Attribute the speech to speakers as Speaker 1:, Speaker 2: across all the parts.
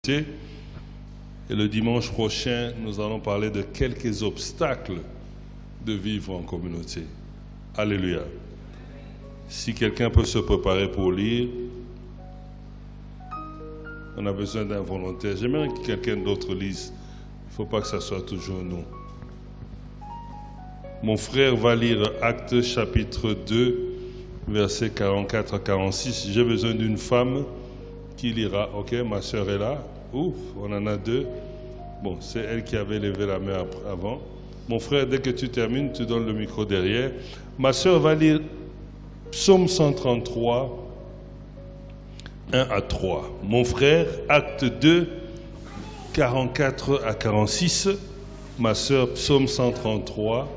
Speaker 1: Et le dimanche prochain, nous allons parler de quelques obstacles de vivre en communauté. Alléluia. Si quelqu'un peut se préparer pour lire, on a besoin d'un volontaire. J'aimerais que quelqu'un d'autre lise. Il ne faut pas que ça soit toujours nous. Mon frère va lire Actes chapitre 2, versets 44 à 46. J'ai besoin d'une femme qui lira. Ok, ma soeur est là. Ouf, on en a deux. Bon, c'est elle qui avait levé la main avant. Mon frère, dès que tu termines, tu donnes le micro derrière. Ma soeur va lire Psaume 133, 1 à 3. Mon frère, Acte 2, 44 à 46. Ma soeur, Psaume 133,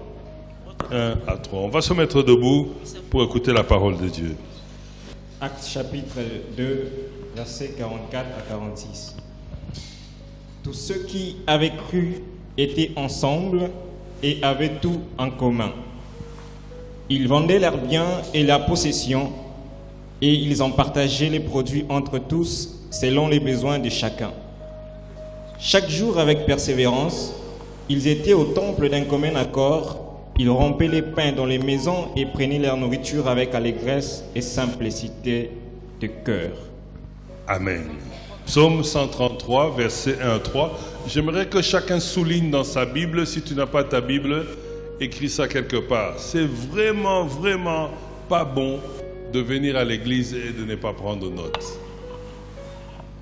Speaker 1: 1 à 3. On va se mettre debout pour écouter la parole de Dieu.
Speaker 2: Acte chapitre 2, versets 44 à 46. Tous ceux qui avaient cru étaient ensemble et avaient tout en commun. Ils vendaient leurs biens et leurs possessions et ils en partageaient les produits entre tous selon les besoins de chacun. Chaque jour avec persévérance, ils étaient au temple d'un commun accord. Ils rompaient les pains dans les maisons et prenaient leur nourriture avec allégresse et simplicité de cœur.
Speaker 1: Amen. Psaume 133, versets 1 à 3. J'aimerais que chacun souligne dans sa Bible. Si tu n'as pas ta Bible, écris ça quelque part. C'est vraiment pas bon de venir à l'église et de ne pas prendre note.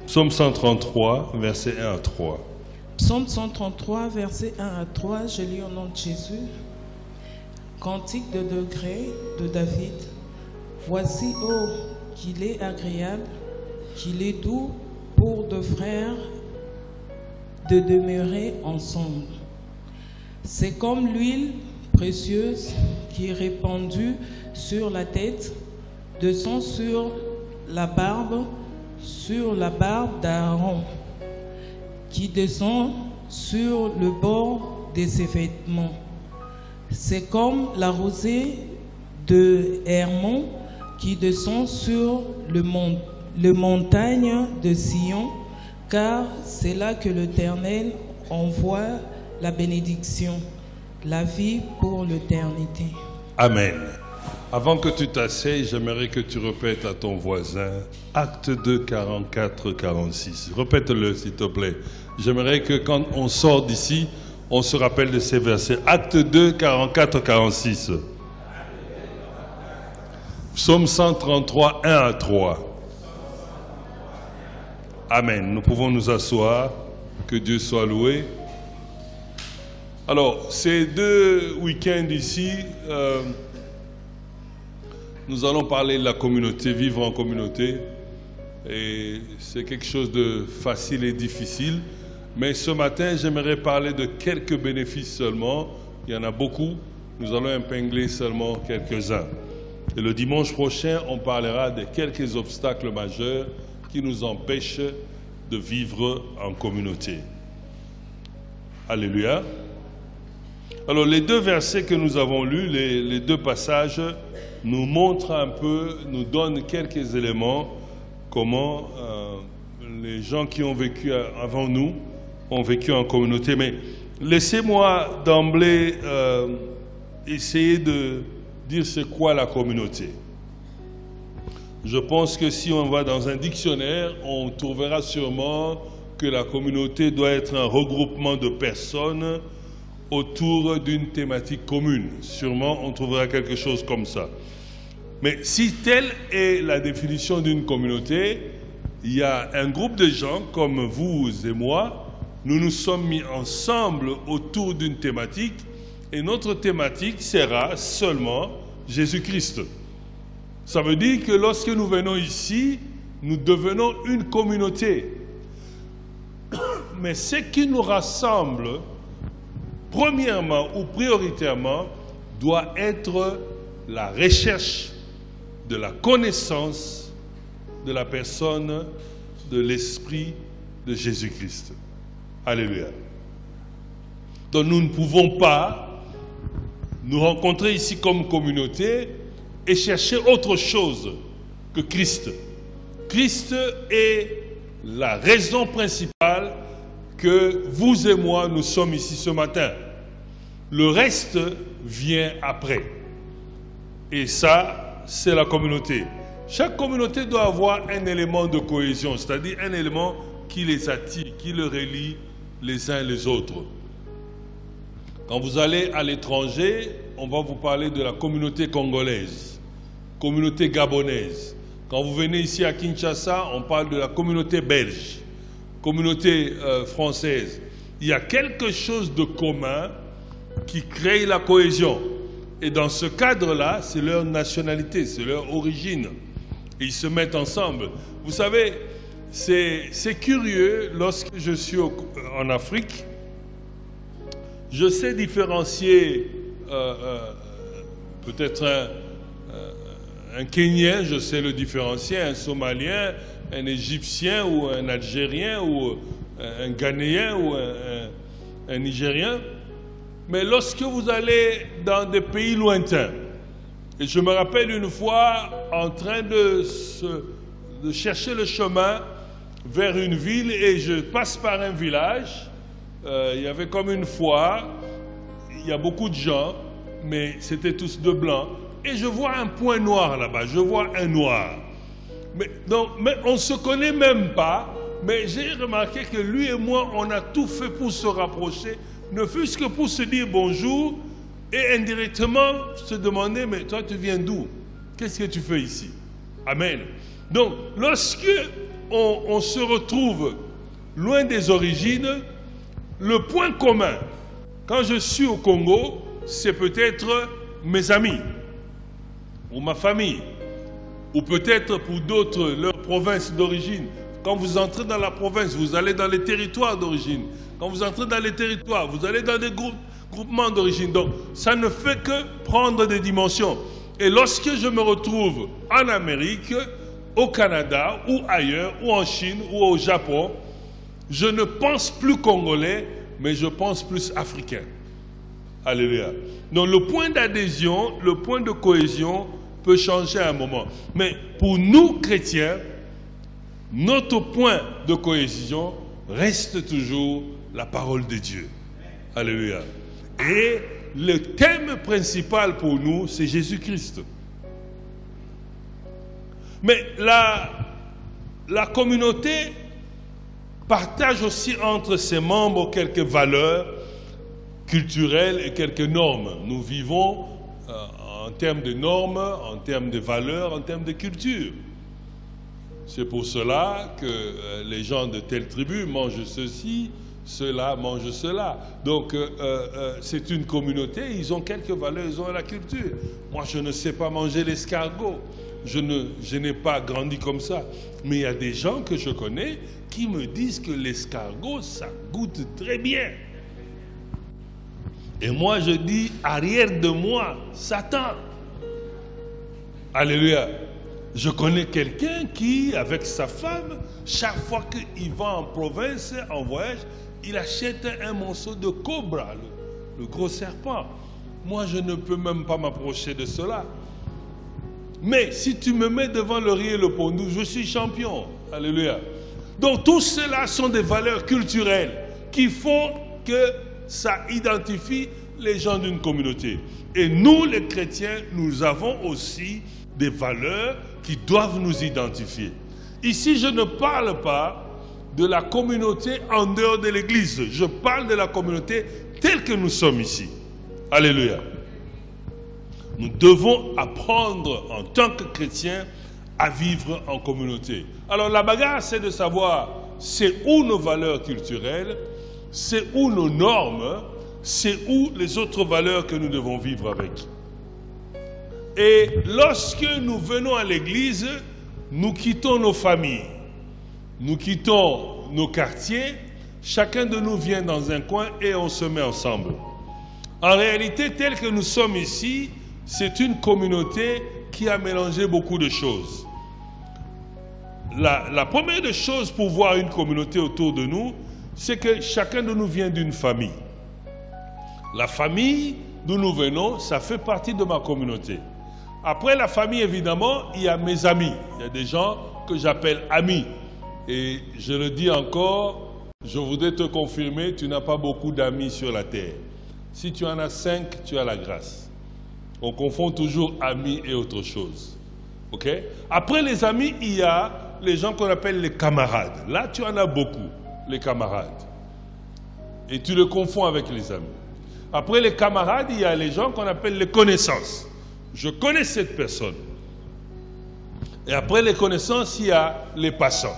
Speaker 1: Psaume 133, versets 1 à 3.
Speaker 3: Psaume 133, versets 1 à 3, je lis au nom de Jésus. Cantique de degré de David. Voici, oh, qu'il est agréable, qu'il est doux pour deux frères de demeurer ensemble. C'est comme l'huile précieuse qui est répandue sur la tête, descend sur la barbe d'Aaron, qui descend sur le bord de ses vêtements. C'est comme la rosée de Hermon qui descend sur le montagne de Sion, car c'est là que l'Éternel envoie la bénédiction, la vie pour l'éternité.
Speaker 1: Amen. Avant que tu t'asseyes, j'aimerais que tu répètes à ton voisin Acte 2, 44, 46. Répète-le, s'il te plaît. J'aimerais que quand on sort d'ici, on se rappelle de ces versets. Acte 2, 44, 46. Psaume 133, 1 à 3. Amen. Nous pouvons nous asseoir. Que Dieu soit loué. Alors, ces deux week-ends ici, nous allons parler de la communauté, vivre en communauté. Et c'est quelque chose de facile et difficile. Mais ce matin, j'aimerais parler de quelques bénéfices seulement. Il y en a beaucoup. Nous allons épingler seulement quelques-uns. Et le dimanche prochain, on parlera de quelques obstacles majeurs qui nous empêchent de vivre en communauté. Alléluia. Alors, les deux versets que nous avons lus, les deux passages, nous montrent un peu, nous donnent quelques éléments, comment les gens qui ont vécu avant nous ont vécu en communauté. Mais laissez-moi d'emblée essayer de dire c'est quoi la communauté. Je pense que si on va dans un dictionnaire, on trouvera sûrement que la communauté doit être un regroupement de personnes autour d'une thématique commune. Sûrement, on trouvera quelque chose comme ça. Mais si telle est la définition d'une communauté, il y a un groupe de gens comme vous et moi, nous nous sommes mis ensemble autour d'une thématique et notre thématique sera seulement Jésus-Christ. Ça veut dire que lorsque nous venons ici, nous devenons une communauté. Mais ce qui nous rassemble, premièrement ou prioritairement, doit être la recherche de la connaissance de la personne, de l'Esprit de Jésus-Christ. Alléluia. Donc nous ne pouvons pas nous rencontrer ici comme communauté et chercher autre chose que Christ. Christ est la raison principale que vous et moi, nous sommes ici ce matin. Le reste vient après. Et ça, c'est la communauté. Chaque communauté doit avoir un élément de cohésion, c'est-à-dire un élément qui les attire, qui les relie les uns les autres. Quand vous allez à l'étranger, on va vous parler de la communauté congolaise, communauté gabonaise. Quand vous venez ici à Kinshasa, on parle de la communauté belge, communauté française. Il y a quelque chose de commun qui crée la cohésion. Et dans ce cadre-là, c'est leur nationalité, c'est leur origine. Et ils se mettent ensemble. Vous savez, c'est curieux, lorsque je suis en Afrique, je sais différencier peut-être un Kenyan, je sais le différencier, un Somalien, un Égyptien ou un Algérien ou un Ghanéen ou un Nigérien. Mais lorsque vous allez dans des pays lointains, et je me rappelle une fois en train de chercher le chemin vers une ville et je passe par un village, il y avait comme une foire, il y a beaucoup de gens, mais c'était tous de blancs, et je vois un point noir là-bas, je vois un noir. Mais on ne se connaît même pas, mais j'ai remarqué que lui et moi, on a tout fait pour se rapprocher, ne fût-ce que pour se dire bonjour et indirectement se demander, mais toi tu viens d'où? Qu'est-ce que tu fais ici? Amen. Donc, lorsque on se retrouve loin des origines, le point commun, quand je suis au Congo, c'est peut-être mes amis, ou ma famille, ou peut-être pour d'autres, leur province d'origine. Quand vous entrez dans la province, vous allez dans les territoires d'origine. Quand vous entrez dans les territoires, vous allez dans des groupements d'origine. Donc, ça ne fait que prendre des dimensions. Et lorsque je me retrouve en Amérique, au Canada, ou ailleurs, ou en Chine, ou au Japon, je ne pense plus congolais, mais je pense plus africain. Alléluia. Donc, le point d'adhésion, le point de cohésion peut changer à un moment. Mais pour nous, chrétiens, notre point de cohésion reste toujours la parole de Dieu. Alléluia. Et le thème principal pour nous, c'est Jésus-Christ. Mais la communauté partage aussi entre ses membres quelques valeurs culturelles et quelques normes. Nous vivons en termes de normes, en termes de valeurs, en termes de culture. C'est pour cela que les gens de telle tribu mangent ceci, ceux-là mangent cela. Donc, c'est une communauté, ils ont quelques valeurs, ils ont la culture. Moi, je ne sais pas manger l'escargot. Je n'ai pas grandi comme ça. Mais il y a des gens que je connais qui me disent que l'escargot, ça goûte très bien. Et moi, je dis, arrière de moi, Satan. Alléluia. Je connais quelqu'un qui, avec sa femme, chaque fois qu'il va en province, en voyage, il achète un morceau de cobra, le gros serpent. Moi, je ne peux même pas m'approcher de cela. Mais si tu me mets devant le riz et le pondou, je suis champion. Alléluia. Donc, tout cela sont des valeurs culturelles qui font que ça identifie les gens d'une communauté. Et nous, les chrétiens, nous avons aussi des valeurs qui doivent nous identifier. Ici, je ne parle pas de la communauté en dehors de l'Église. Je parle de la communauté telle que nous sommes ici. Alléluia. Nous devons apprendre en tant que chrétiens à vivre en communauté. Alors la bagarre, c'est de savoir c'est où nos valeurs culturelles, c'est où nos normes, c'est où les autres valeurs que nous devons vivre avec. Et lorsque nous venons à l'église, nous quittons nos familles, nous quittons nos quartiers, chacun de nous vient dans un coin et on se met ensemble. En réalité, tel que nous sommes ici, c'est une communauté qui a mélangé beaucoup de choses. La première des choses pour voir une communauté autour de nous, c'est que chacun de nous vient d'une famille. La famille d'où nous venons, ça fait partie de ma communauté. Après la famille, évidemment, il y a mes amis. Il y a des gens que j'appelle amis. Et je le dis encore, je voudrais te confirmer, tu n'as pas beaucoup d'amis sur la terre. Si tu en as 5, tu as la grâce. On confond toujours amis et autre chose. Ok? Après les amis, il y a les gens qu'on appelle les camarades. Là, tu en as beaucoup, les camarades. Et tu le confonds avec les amis. Après les camarades, il y a les gens qu'on appelle les connaissances. Je connais cette personne. Et après les connaissances, il y a les passants.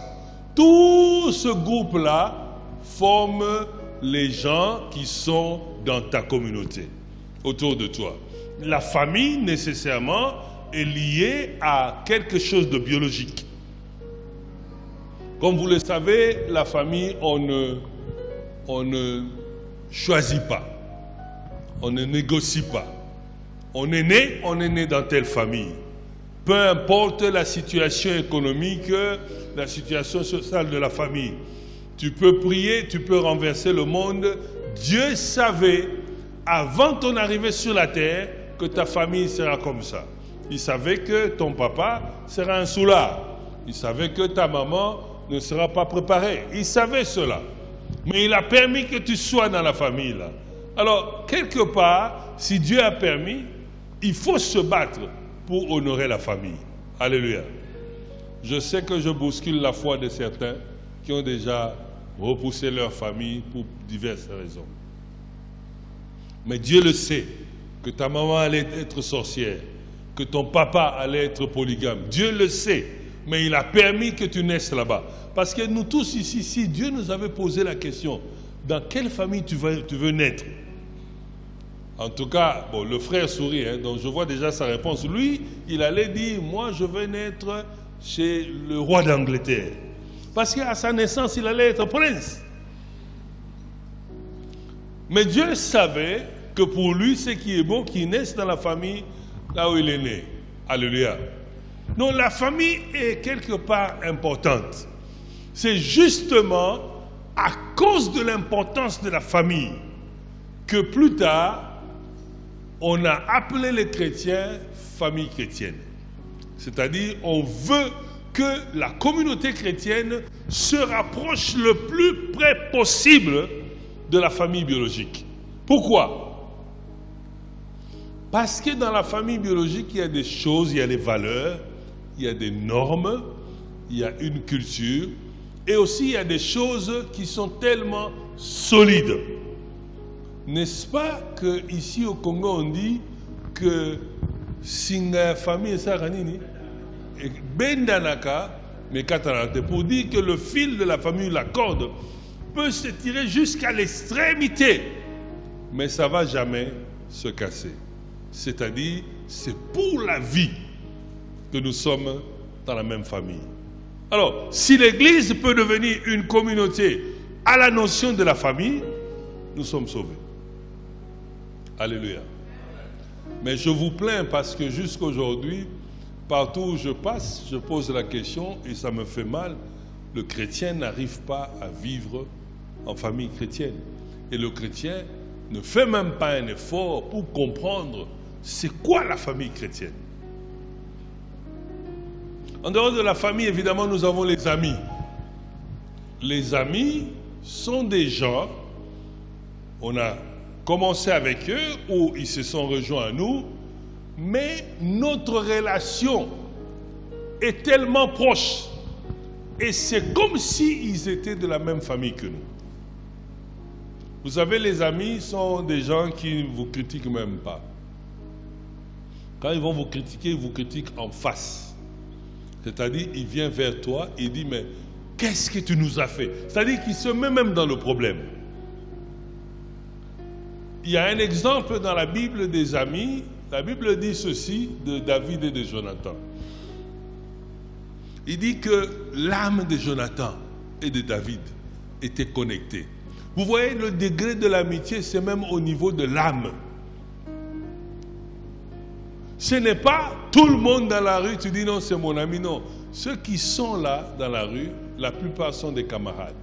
Speaker 1: Tout ce groupe-là forme les gens qui sont dans ta communauté, autour de toi. La famille, nécessairement, est liée à quelque chose de biologique. Comme vous le savez, la famille, on ne choisit pas. On ne négocie pas. On est né dans telle famille. Peu importe la situation économique, la situation sociale de la famille. Tu peux prier, tu peux renverser le monde. Dieu savait, avant ton arrivée sur la terre, que ta famille sera comme ça. Il savait que ton papa sera un soulard. Il savait que ta maman ne sera pas préparée. Il savait cela. Mais il a permis que tu sois dans la famille là. Alors, quelque part, si Dieu a permis, il faut se battre pour honorer la famille. Alléluia. Je sais que je bouscule la foi de certains qui ont déjà repoussé leur famille pour diverses raisons. Mais Dieu le sait, que ta maman allait être sorcière, que ton papa allait être polygame. Dieu le sait, mais il a permis que tu naisses là-bas. Parce que nous tous ici, si Dieu nous avait posé la question, dans quelle famille tu veux naître? En tout cas, bon, le frère sourit, hein, donc je vois déjà sa réponse. Lui, il allait dire, moi je veux naître chez le roi d'Angleterre. Parce qu'à sa naissance, il allait être prince. Mais Dieu savait que pour lui, ce qui est bon, qu'il naisse dans la famille là où il est né. Alléluia. Donc la famille est quelque part importante. C'est justement à cause de l'importance de la famille que plus tard, on a appelé les chrétiens famille chrétienne. C'est-à-dire, on veut que la communauté chrétienne se rapproche le plus près possible de la famille biologique. Pourquoi? Parce que dans la famille biologique, il y a des choses, il y a des valeurs, il y a des normes, il y a une culture, et aussi il y a des choses qui sont tellement solides. N'est-ce pas qu'ici au Congo, on dit que Singa famille et Saranini, Bendanaka, mais Katarate, pour dire que le fil de la famille, la corde, peut se tirer jusqu'à l'extrémité, mais ça ne va jamais se casser. C'est-à-dire, c'est pour la vie que nous sommes dans la même famille. Alors, si l'Église peut devenir une communauté à la notion de la famille, nous sommes sauvés. Alléluia. Mais je vous plains parce que jusqu'aujourd'hui, partout où je passe, je pose la question et ça me fait mal. Le chrétien n'arrive pas à vivre en famille chrétienne. Et le chrétien ne fait même pas un effort pour comprendre c'est quoi la famille chrétienne. En dehors de la famille, évidemment, nous avons les amis. Les amis sont des gens, on a commencé avec eux ou ils se sont rejoints à nous, mais notre relation est tellement proche et c'est comme s'ils étaient de la même famille que nous. Vous savez, les amis sont des gens qui ne vous critiquent même pas. Quand ils vont vous critiquent en face. C'est-à-dire, il vient vers toi et dit, mais qu'est-ce que tu nous as fait? C'est-à-dire qu'il se met même dans le problème. Il y a un exemple dans la Bible des amis. La Bible dit ceci de David et de Jonathan. Il dit que l'âme de Jonathan et de David était connectée. Vous voyez, le degré de l'amitié, c'est même au niveau de l'âme. Ce n'est pas tout le monde dans la rue, tu dis non, c'est mon ami, non. Ceux qui sont là dans la rue, la plupart sont des camarades.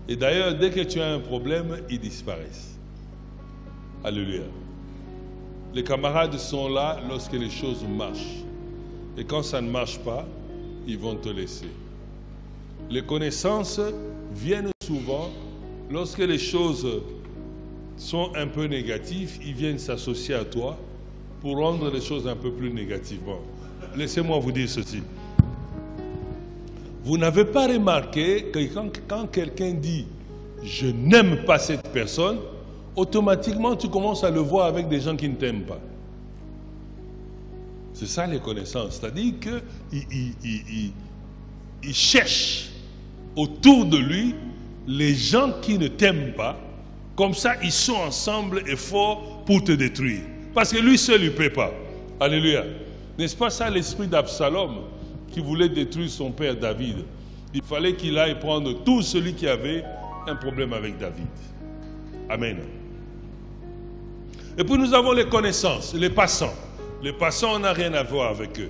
Speaker 1: Et d'ailleurs, dès que tu as un problème, ils disparaissent. Alléluia. Les camarades sont là lorsque les choses marchent. Et quand ça ne marche pas, ils vont te laisser. Les connaissances viennent souvent lorsque les choses sont un peu négatives, ils viennent s'associer à toi pour rendre les choses un peu plus négativement. Laissez-moi vous dire ceci. Vous n'avez pas remarqué que quand quelqu'un dit « je n'aime pas cette personne », automatiquement tu commences à le voir avec des gens qui ne t'aiment pas. C'est ça les connaissances. C'est-à-dire qu'il cherche autour de lui les gens qui ne t'aiment pas. Comme ça, ils sont ensemble et forts pour te détruire. Parce que lui seul, il ne peut pas. Alléluia. N'est-ce pas ça l'esprit d'Absalom qui voulait détruire son père David? Il fallait qu'il aille prendre tout celui qui avait un problème avec David. Amen. Et puis nous avons les connaissances, les passants. Les passants, on n'a rien à voir avec eux.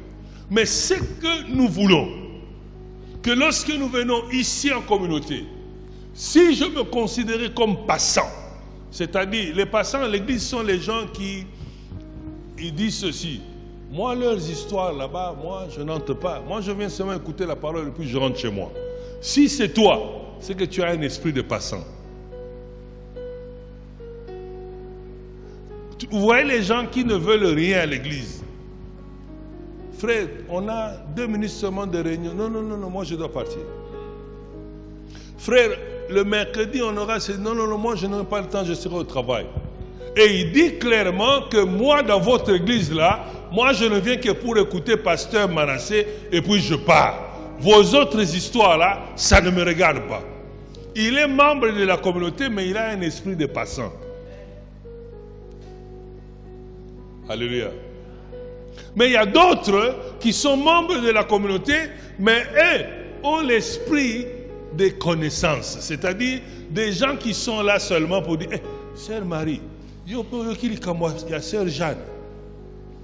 Speaker 1: Mais ce que nous voulons, que lorsque nous venons ici en communauté, si je me considérais comme passant, c'est-à-dire les passants à l'église sont les gens qui ils disent ceci. Moi, leurs histoires là-bas, moi, je n'entre pas. Moi, je viens seulement écouter la parole et puis je rentre chez moi. Si c'est toi, c'est que tu as un esprit de passant. Vous voyez les gens qui ne veulent rien à l'église. Frère, on a 2 minutes seulement de réunion. Non, non, non, non, moi je dois partir. Frère, le mercredi, on aura... Non, non, non, moi je n'aurai pas le temps, je serai au travail. Et il dit clairement que moi, dans votre église là, moi je ne viens que pour écouter pasteur Manassé et puis je pars. Vos autres histoires là, ça ne me regarde pas. Il est membre de la communauté, mais il a un esprit de passant. Alléluia. Mais il y a d'autres qui sont membres de la communauté, mais eux ont l'esprit de connaissance. C'est-à-dire des gens qui sont là seulement pour dire, Sœur Marie, il y a Sœur Jeanne.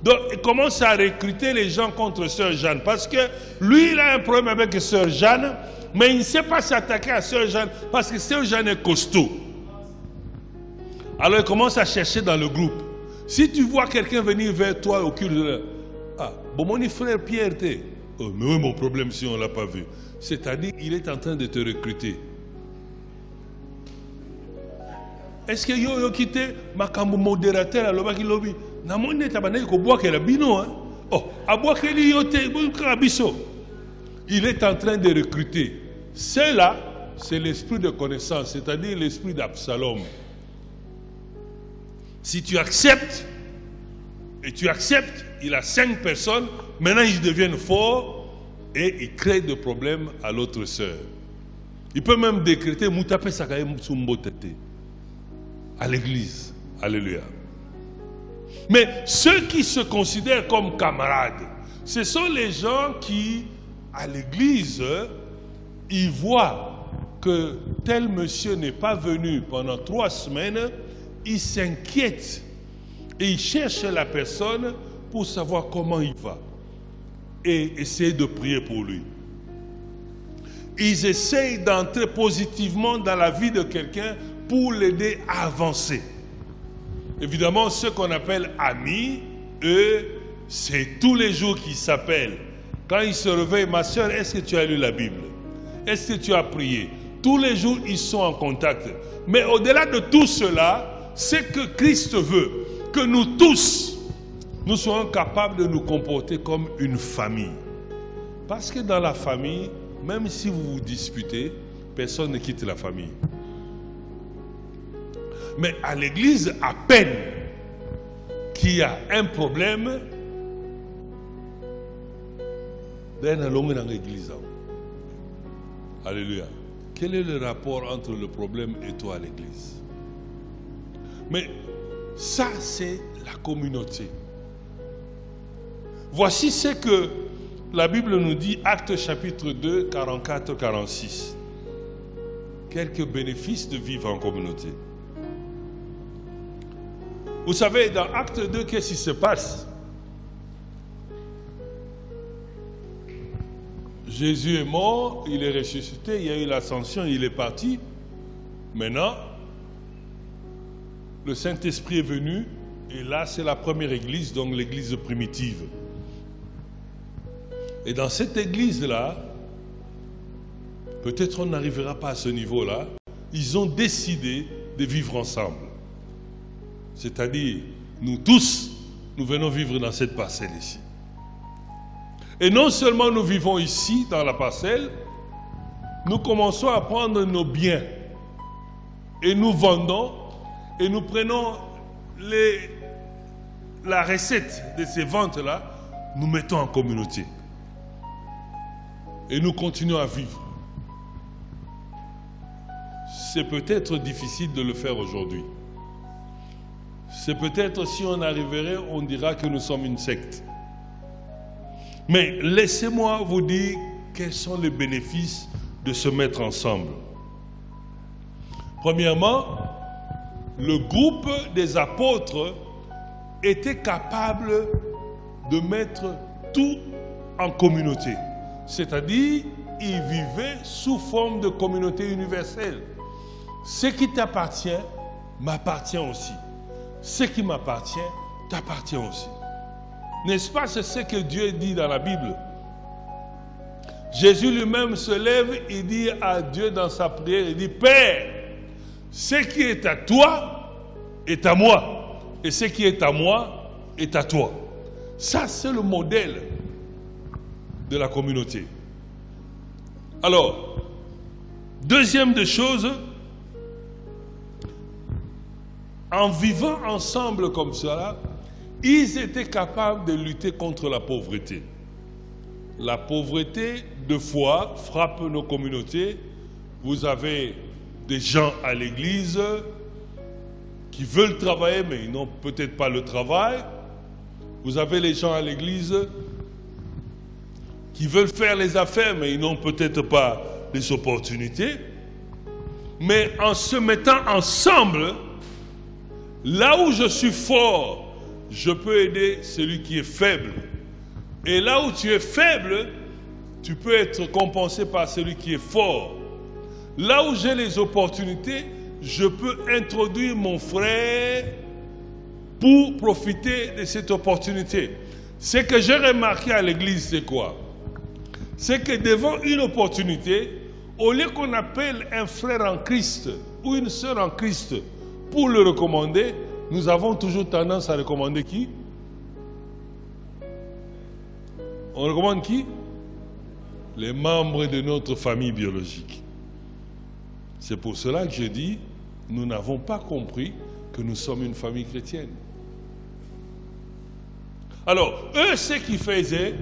Speaker 1: Donc il commence à recruter les gens contre Sœur Jeanne. Parce que lui, il a un problème avec Sœur Jeanne, mais il ne sait pas s'attaquer à Sœur Jeanne parce que Sœur Jeanne est costaud. Alors il commence à chercher dans le groupe. Si tu vois quelqu'un venir vers toi au culte, bon, mon frère Pierre, mais oui, mon problème si on ne l'a pas vu. C'est-à-dire, il est en train de te recruter. Est-ce que yo quitté ma cambo modérateur à l'obaki lobby? Namone tabané ko boire que la bino, hein? Oh, à boire que l'yote, il est en train de recruter. C'est-là, c'est l'esprit de connaissance, c'est-à-dire l'esprit d'Absalom. Si tu acceptes, et tu acceptes, il a 5 personnes, maintenant ils deviennent forts et ils créent des problèmes à l'autre sœur. Il peut même décréter Moutape Sakaye Moutsumbotate à l'église. Alléluia. Mais ceux qui se considèrent comme camarades, ce sont les gens qui, à l'église, ils voient que tel monsieur n'est pas venu pendant 3 semaines. Ils s'inquiètent et ils cherchent la personne pour savoir comment il va et essayer de prier pour lui. Ils essayent d'entrer positivement dans la vie de quelqu'un pour l'aider à avancer. Évidemment, ceux qu'on appelle amis, eux, c'est tous les jours qu'ils s'appellent. Quand ils se réveillent, ma soeur, est-ce que tu as lu la Bible? Est-ce que tu as prié? Tous les jours, ils sont en contact. Mais au-delà de tout cela, c'est que Christ veut que nous tous, nous soyons capables de nous comporter comme une famille. Parce que dans la famille, même si vous vous disputez, personne ne quitte la famille. Mais à l'église, à peine qu'il y a un problème, dans l'église. Alléluia. Quel est le rapport entre le problème et toi à l'église? Mais ça, c'est la communauté. Voici ce que la Bible nous dit, Actes chapitre 2, 44-46. Quelques bénéfices de vivre en communauté. Vous savez, dans Acte 2, qu'est-ce qui se passe? Jésus est mort, il est ressuscité, il y a eu l'ascension, il est parti. Maintenant, le Saint-Esprit est venu, et là, c'est la première église, donc l'église primitive. Et dans cette église-là, peut-être on n'arrivera pas à ce niveau-là. Ils ont décidé de vivre ensemble. C'est-à-dire, nous tous, nous venons vivre dans cette parcelle ici. Et non seulement nous vivons ici, dans la parcelle, nous commençons à prendre nos biens et nous vendons et nous prenons la recette de ces ventes-là, nous mettons en communauté. Et nous continuons à vivre. C'est peut-être difficile de le faire aujourd'hui. C'est peut-être si on arriverait, on dira que nous sommes une secte. Mais laissez-moi vous dire quels sont les bénéfices de se mettre ensemble. Premièrement, le groupe des apôtres était capable de mettre tout en communauté. C'est-à-dire, ils vivaient sous forme de communauté universelle. Ce qui t'appartient m'appartient aussi. Ce qui m'appartient t'appartient aussi. N'est-ce pas, c'est ce que Dieu dit dans la Bible? Jésus lui-même se lève et dit à Dieu dans sa prière, il dit, Père, ce qui est à toi est à moi, et ce qui est à moi est à toi. Ça, c'est le modèle de la communauté. Alors, deuxième des choses, en vivant ensemble comme cela, ils étaient capables de lutter contre la pauvreté. La pauvreté, deux fois, frappe nos communautés. Vous avez des gens à l'église qui veulent travailler, mais ils n'ont peut-être pas le travail. Vous avez les gens à l'église qui veulent faire les affaires, mais ils n'ont peut-être pas les opportunités. Mais en se mettant ensemble, là où je suis fort, je peux aider celui qui est faible. Et là où tu es faible, tu peux être compensé par celui qui est fort. Là où j'ai les opportunités, je peux introduire mon frère pour profiter de cette opportunité. Ce que j'ai remarqué à l'église, c'est quoi? C'est que devant une opportunité, au lieu qu'on appelle un frère en Christ ou une sœur en Christ pour le recommander, nous avons toujours tendance à recommander qui? On recommande qui? Les membres de notre famille biologique. C'est pour cela que je dis, nous n'avons pas compris que nous sommes une famille chrétienne. Alors, eux, ce qu'ils faisaient,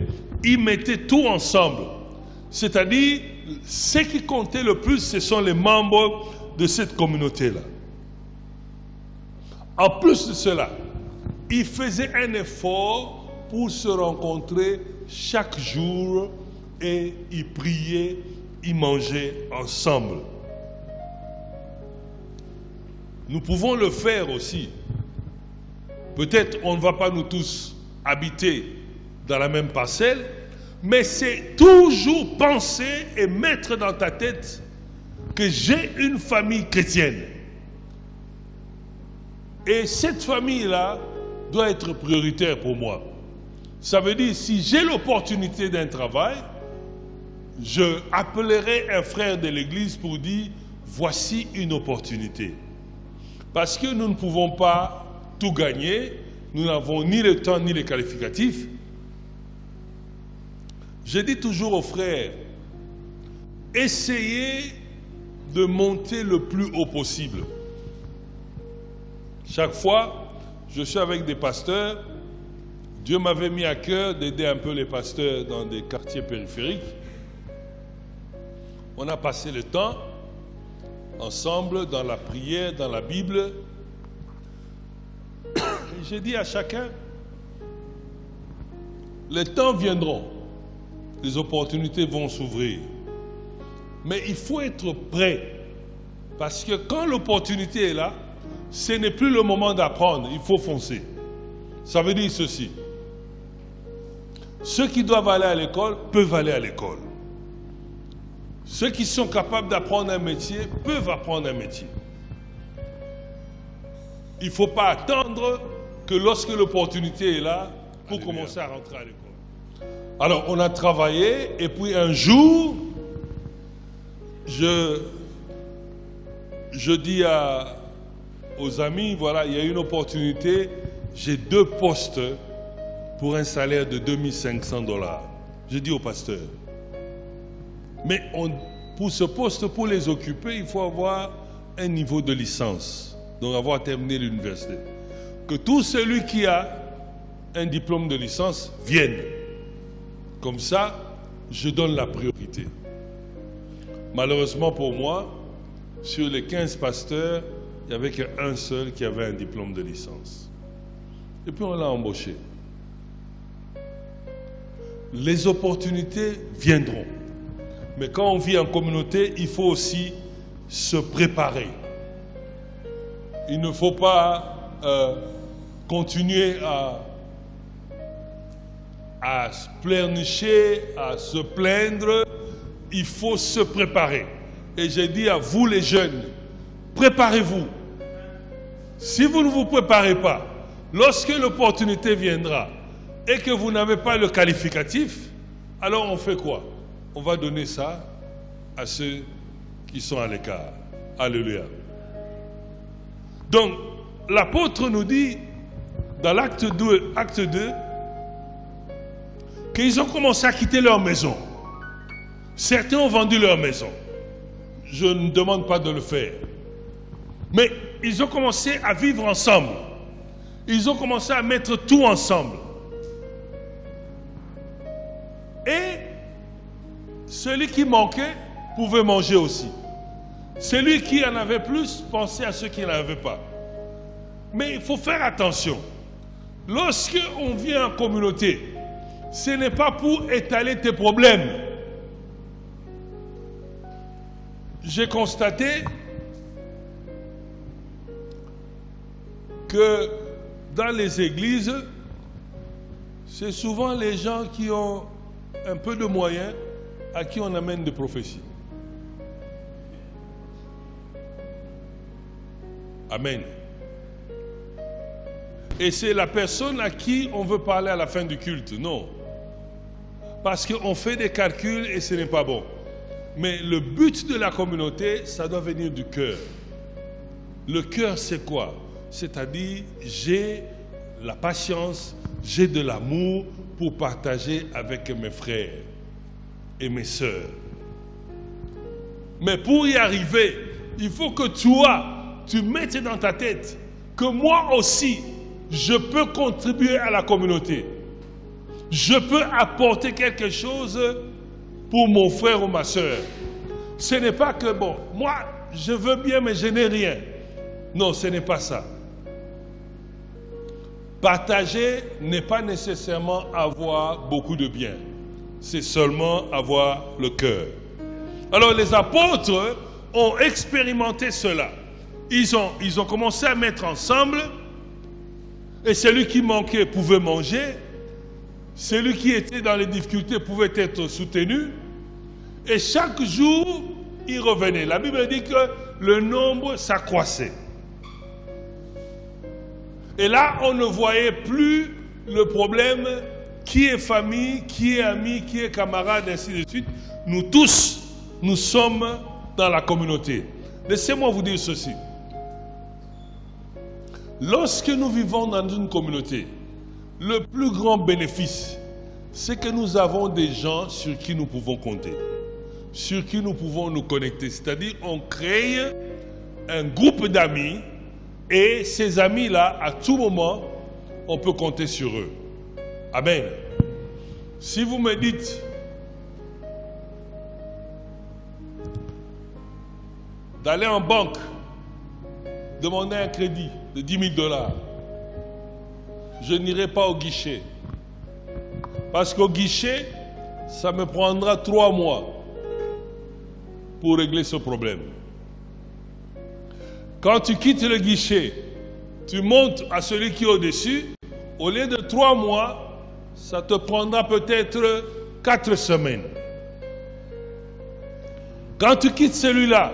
Speaker 1: ils mettaient tout ensemble. C'est-à-dire, ce qui comptait le plus, ce sont les membres de cette communauté-là. En plus de cela, ils faisaient un effort pour se rencontrer chaque jour et ils priaient, ils mangeaient ensemble. Nous pouvons le faire aussi. Peut-être on ne va pas nous tous habiter dans la même parcelle, mais c'est toujours penser et mettre dans ta tête que j'ai une famille chrétienne. Et cette famille-là doit être prioritaire pour moi. Ça veut dire, si j'ai l'opportunité d'un travail, je appellerai un frère de l'église pour dire, voici une opportunité. Parce que nous ne pouvons pas tout gagner, nous n'avons ni le temps ni les qualificatifs. Je dis toujours aux frères, essayez de monter le plus haut possible. Chaque fois, je suis avec des pasteurs, Dieu m'avait mis à cœur d'aider un peu les pasteurs dans des quartiers périphériques. On a passé le temps ensemble dans la prière, dans la Bible. J'ai dit à chacun, les temps viendront, les opportunités vont s'ouvrir. Mais il faut être prêt, parce que quand l'opportunité est là, ce n'est plus le moment d'apprendre, il faut foncer. Ça veut dire ceci. Ceux qui doivent aller à l'école peuvent aller à l'école. Ceux qui sont capables d'apprendre un métier peuvent apprendre un métier. Il ne faut pas attendre que lorsque l'opportunité est là pour commencer à rentrer à l'école. Alors on a travaillé et puis un jour, je dis aux amis, voilà, il y a une opportunité, j'ai 2 postes pour un salaire de 2500 $. Je dis au pasteur, mais pour ce poste, pour les occuper, il faut avoir un niveau de licence, donc avoir terminé l'université. Que tout celui qui a un diplôme de licence vienne. Comme ça, je donne la priorité. Malheureusement pour moi, sur les 15 pasteurs, il n'y avait qu'un seul qui avait un diplôme de licence. Et puis on l'a embauché. Les opportunités viendront. Mais quand on vit en communauté, il faut aussi se préparer. Il ne faut pas continuer à se pleurnicher, à se plaindre. Il faut se préparer. Et j'ai dit à vous les jeunes, préparez-vous. Si vous ne vous préparez pas, lorsque l'opportunité viendra et que vous n'avez pas le qualificatif, alors on fait quoi? On va donner ça à ceux qui sont à l'écart. Alléluia. Donc, l'apôtre nous dit, dans l'acte 2, qu'ils ont commencé à quitter leur maison. Certains ont vendu leur maison. Je ne demande pas de le faire. Mais ils ont commencé à vivre ensemble. Ils ont commencé à mettre tout ensemble. Et celui qui manquait pouvait manger aussi. Celui qui en avait plus pensait à ceux qui n'en avaient pas. Mais il faut faire attention. Lorsque on vient en communauté, ce n'est pas pour étaler tes problèmes. J'ai constaté que dans les églises, c'est souvent les gens qui ont un peu de moyens à qui on amène des prophéties. Amen. Et c'est la personne à qui on veut parler à la fin du culte. Non. Parce qu'on fait des calculs et ce n'est pas bon. Mais le but de la communauté, ça doit venir du cœur. Le cœur, c'est quoi? C'est-à-dire, j'ai la patience, j'ai de l'amour pour partager avec mes frères et mes sœurs. Mais pour y arriver, il faut que toi, tu mettes dans ta tête que moi aussi, je peux contribuer à la communauté. Je peux apporter quelque chose pour mon frère ou ma sœur. Ce n'est pas que, bon, moi, je veux bien, mais je n'ai rien. Non, ce n'est pas ça. Partager n'est pas nécessairement avoir beaucoup de biens. C'est seulement avoir le cœur. Alors, les apôtres ont expérimenté cela. Ils ont commencé à mettre ensemble, et celui qui manquait pouvait manger, celui qui était dans les difficultés pouvait être soutenu, et chaque jour, il revenait. La Bible dit que le nombre s'accroissait. Et là, on ne voyait plus le problème qui est famille, qui est ami, qui est camarade, ainsi de suite. Nous tous, nous sommes dans la communauté. Laissez-moi vous dire ceci. Lorsque nous vivons dans une communauté, le plus grand bénéfice, c'est que nous avons des gens sur qui nous pouvons compter, sur qui nous pouvons nous connecter. C'est-à-dire, on crée un groupe d'amis et ces amis-là, à tout moment, on peut compter sur eux. Amen. Si vous me dites, d'aller en banque, demander un crédit de 10 000 $, je n'irai pas au guichet. Parce qu'au guichet, ça me prendra 3 mois pour régler ce problème. Quand tu quittes le guichet, tu montes à celui qui est au-dessus, au lieu de 3 mois, ça te prendra peut-être 4 semaines. Quand tu quittes celui-là,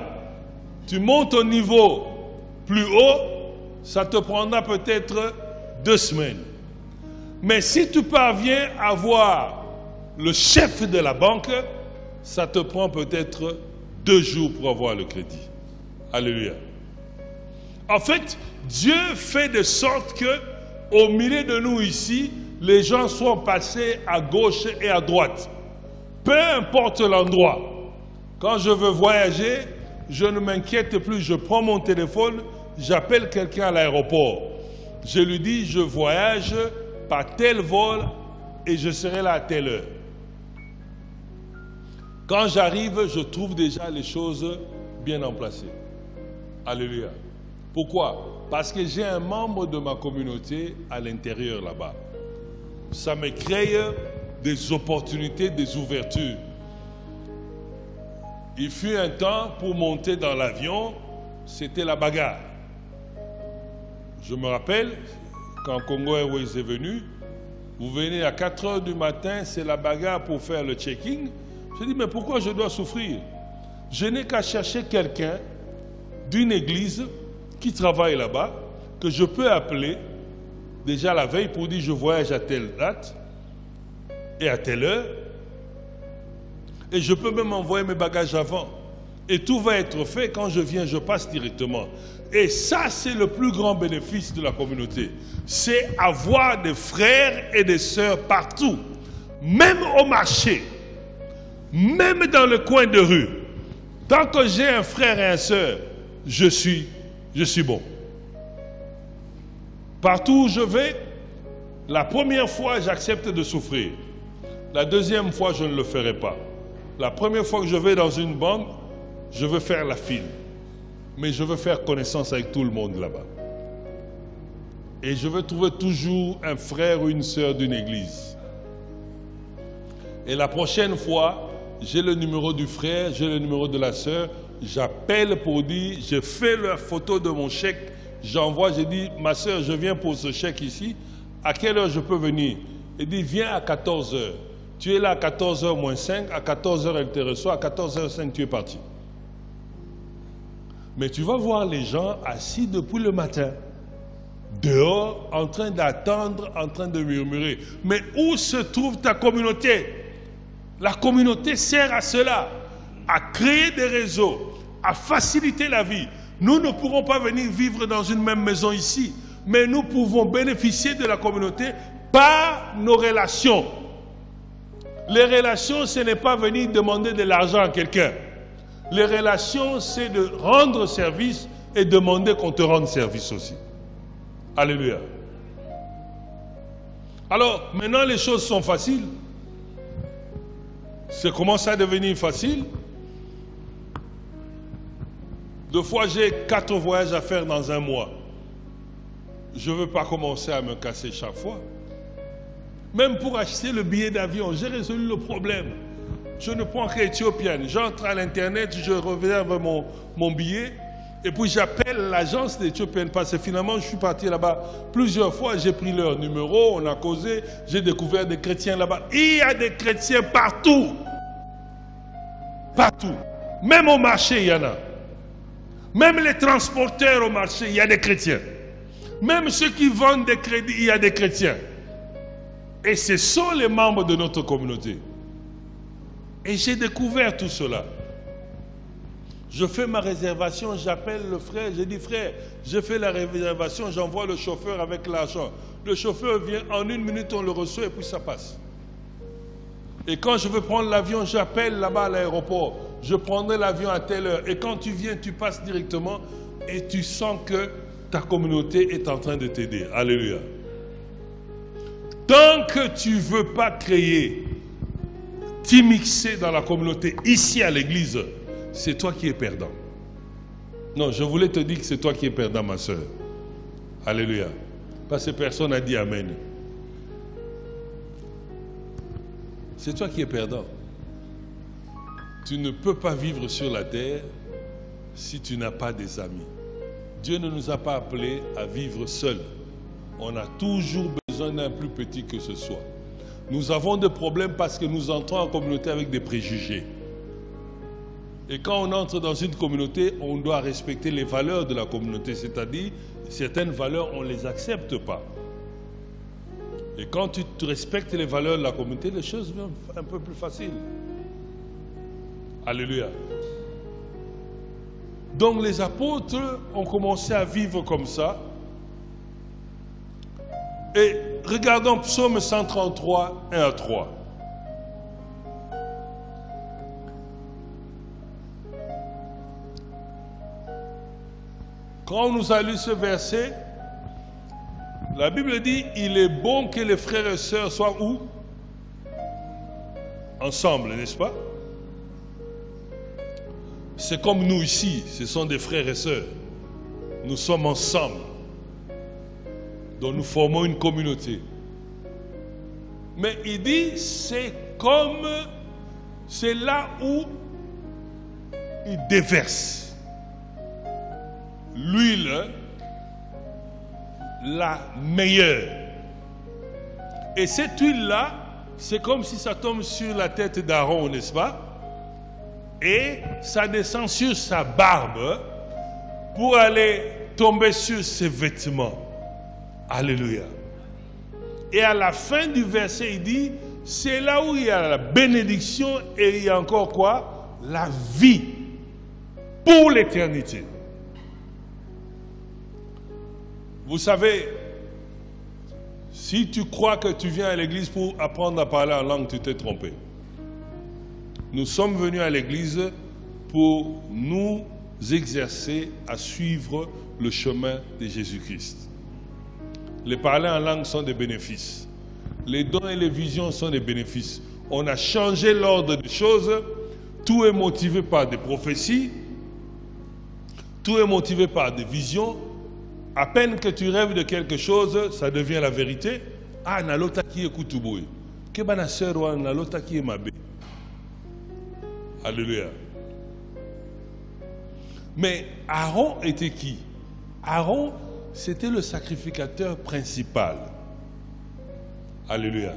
Speaker 1: tu montes au niveau plus haut, ça te prendra peut-être 2 semaines. Mais si tu parviens à voir le chef de la banque, ça te prend peut-être 2 jours pour avoir le crédit. Alléluia. En fait, Dieu fait de sorte que, au milieu de nous ici, les gens soient passés à gauche et à droite. Peu importe l'endroit. Quand je veux voyager, je ne m'inquiète plus. Je prends mon téléphone, j'appelle quelqu'un à l'aéroport. Je lui dis, je voyage par tel vol et je serai là à telle heure. Quand j'arrive, je trouve déjà les choses bien emplacées. Alléluia. Pourquoi? Parce que j'ai un membre de ma communauté à l'intérieur là-bas. Ça me crée des opportunités, des ouvertures. Il fut un temps pour monter dans l'avion, c'était la bagarre. Je me rappelle, quand Congo Airways est venu, vous venez à 4 heures du matin, c'est la bagarre pour faire le check-in. Je dis, mais pourquoi je dois souffrir? Je n'ai qu'à chercher quelqu'un d'une église qui travaille là-bas, que je peux appeler déjà la veille pour dire je voyage à telle date et à telle heure. Et je peux même envoyer mes bagages avant. Et tout va être fait. Quand je viens, je passe directement. Et ça, c'est le plus grand bénéfice de la communauté. C'est avoir des frères et des sœurs partout. Même au marché. Même dans le coin de rue. Tant que j'ai un frère et une sœur, je suis bon. Partout où je vais, la première fois, j'accepte de souffrir. La deuxième fois, je ne le ferai pas. La première fois que je vais dans une banque, je veux faire la file. Mais je veux faire connaissance avec tout le monde là-bas. Et je veux trouver toujours un frère ou une sœur d'une église. Et la prochaine fois, j'ai le numéro du frère, j'ai le numéro de la sœur. J'appelle pour dire, je fais la photo de mon chèque. J'envoie, je dis, ma sœur, je viens pour ce chèque ici. À quelle heure je peux venir? Elle dit, viens à 14 heures. Tu es là à 14h moins 5, à 14h elle te reçoit, à 14h05 tu es parti. Mais tu vas voir les gens assis depuis le matin, dehors, en train d'attendre, en train de murmurer. Mais où se trouve ta communauté? La communauté sert à cela, à créer des réseaux, à faciliter la vie. Nous ne pourrons pas venir vivre dans une même maison ici, mais nous pouvons bénéficier de la communauté par nos relations. Les relations, ce n'est pas venir demander de l'argent à quelqu'un. Les relations, c'est de rendre service et demander qu'on te rende service aussi. Alléluia. Alors, maintenant les choses sont faciles. Ça commence à devenir facile. 2 fois, j'ai 4 voyages à faire dans un mois. Je ne veux pas commencer à me casser chaque fois. Même pour acheter le billet d'avion, j'ai résolu le problème. Je ne prends qu'Éthiopienne. J'entre à l'internet, je réserve mon billet et puis j'appelle l'agence d'Éthiopienne parce que finalement je suis parti là-bas plusieurs fois. J'ai pris leur numéro, on a causé, j'ai découvert des chrétiens là-bas. Il y a des chrétiens partout. Partout. Même au marché, il y en a. Même les transporteurs au marché, il y a des chrétiens. Même ceux qui vendent des crédits, il y a des chrétiens. Et ce sont les membres de notre communauté. Et j'ai découvert tout cela. Je fais ma réservation, j'appelle le frère, je dis frère, j'ai fait la réservation, j'envoie le chauffeur avec l'argent. Le chauffeur vient, en 1 minute on le reçoit et puis ça passe. Et quand je veux prendre l'avion, j'appelle là-bas à l'aéroport. Je prendrai l'avion à telle heure. Et quand tu viens, tu passes directement et tu sens que ta communauté est en train de t'aider. Alléluia. Tant que tu ne veux pas créer, t'immiscer dans la communauté, ici à l'église, c'est toi qui es perdant. Non, je voulais te dire que c'est toi qui es perdant, ma soeur. Alléluia. Parce que personne n'a dit Amen. C'est toi qui es perdant. Tu ne peux pas vivre sur la terre si tu n'as pas des amis. Dieu ne nous a pas appelés à vivre seuls. On a toujours besoin d'un plus petit que ce soit. Nous avons des problèmes parce que nous entrons en communauté avec des préjugés. Et quand on entre dans une communauté, on doit respecter les valeurs de la communauté. C'est-à-dire, certaines valeurs, on ne les accepte pas. Et quand tu respectes les valeurs de la communauté, les choses deviennent un peu plus faciles. Alléluia. Donc les apôtres ont commencé à vivre comme ça. Et regardons Psaume 133, 1 à 3. Quand on nous a lu ce verset, la Bible dit, il est bon que les frères et sœurs soient où? Ensemble, n'est-ce pas? C'est comme nous ici, ce sont des frères et sœurs. Nous sommes ensemble. Donc nous formons une communauté. Mais il dit, c'est comme, c'est là où il déverse l'huile la meilleure. Et cette huile-là, c'est comme si ça tombe sur la tête d'Aaron, n'est-ce pas? Et ça descend sur sa barbe pour aller tomber sur ses vêtements. Alléluia. Et à la fin du verset, il dit, c'est là où il y a la bénédiction et il y a encore quoi? La vie pour l'éternité. Vous savez, si tu crois que tu viens à l'église pour apprendre à parler en langue, tu t'es trompé. Nous sommes venus à l'église pour nous exercer à suivre le chemin de Jésus-Christ. Les parler en langue sont des bénéfices. Les dons et les visions sont des bénéfices. On a changé l'ordre des choses. Tout est motivé par des prophéties. Tout est motivé par des visions. À peine que tu rêves de quelque chose, ça devient la vérité. Ah, nalota qui est koutuboui. Kebana serwa nalota qui est mabé. Alléluia. Mais Aaron était qui? Aaron, c'était le sacrificateur principal. Alléluia.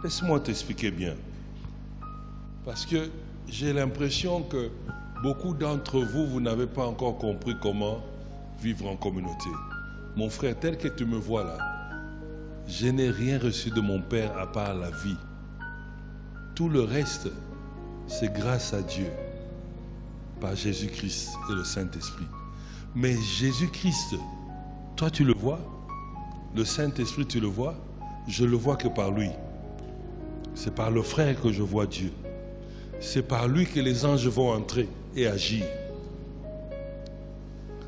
Speaker 1: Laisse-moi t'expliquer bien. Parce que j'ai l'impression que beaucoup d'entre vous, vous n'avez pas encore compris comment vivre en communauté. Mon frère, tel que tu me vois là, je n'ai rien reçu de mon Père à part la vie. Tout le reste, c'est grâce à Dieu, par Jésus-Christ et le Saint-Esprit. Mais Jésus-Christ, toi tu le vois, le Saint-Esprit tu le vois, je le vois que par lui. C'est par le frère que je vois Dieu. C'est par lui que les anges vont entrer et agir.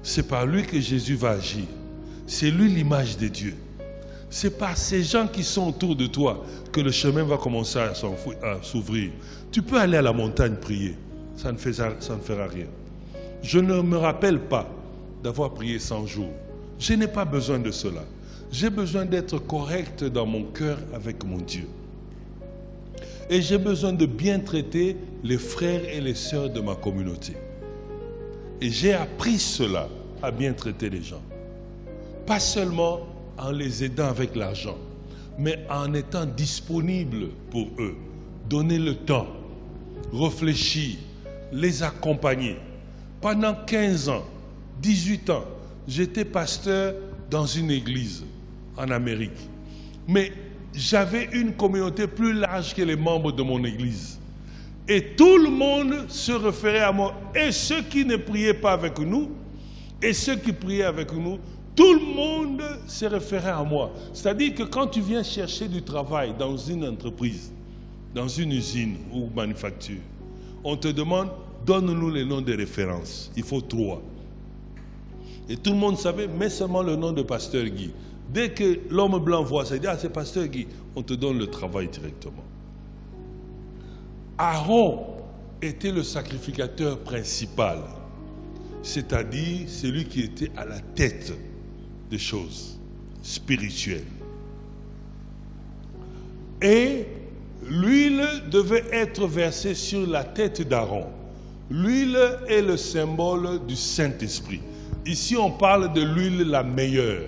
Speaker 1: C'est par lui que Jésus va agir. C'est lui l'image de Dieu. C'est par ces gens qui sont autour de toi que le chemin va commencer à s'ouvrir. Tu peux aller à la montagne prier. Ça ne fera rien. Je ne me rappelle pas d'avoir prié 100 jours. Je n'ai pas besoin de cela. J'ai besoin d'être correct dans mon cœur avec mon Dieu. Et j'ai besoin de bien traiter les frères et les sœurs de ma communauté. Et j'ai appris cela, à bien traiter les gens. Pas seulement en les aidant avec l'argent, mais en étant disponible pour eux. Donner le temps, réfléchir, les accompagner. Pendant 15 ans, 18 ans, j'étais pasteur dans une église en Amérique. Mais j'avais une communauté plus large que les membres de mon église. Et tout le monde se référait à moi. Et ceux qui ne priaient pas avec nous, et ceux qui priaient avec nous, tout le monde se référait à moi. C'est-à-dire que quand tu viens chercher du travail dans une entreprise, dans une usine ou manufacture, on te demande, donne-nous les noms des références. Il faut 3. Et tout le monde savait, mets seulement le nom de pasteur Guy. Dès que l'homme blanc voit ça, il dit, ah, c'est pasteur Guy. On te donne le travail directement. Aaron était le sacrificateur principal, c'est-à-dire celui qui était à la tête des choses spirituelles. Et l'huile devait être versée sur la tête d'Aaron. L'huile est le symbole du Saint-Esprit. Ici, on parle de l'huile la meilleure.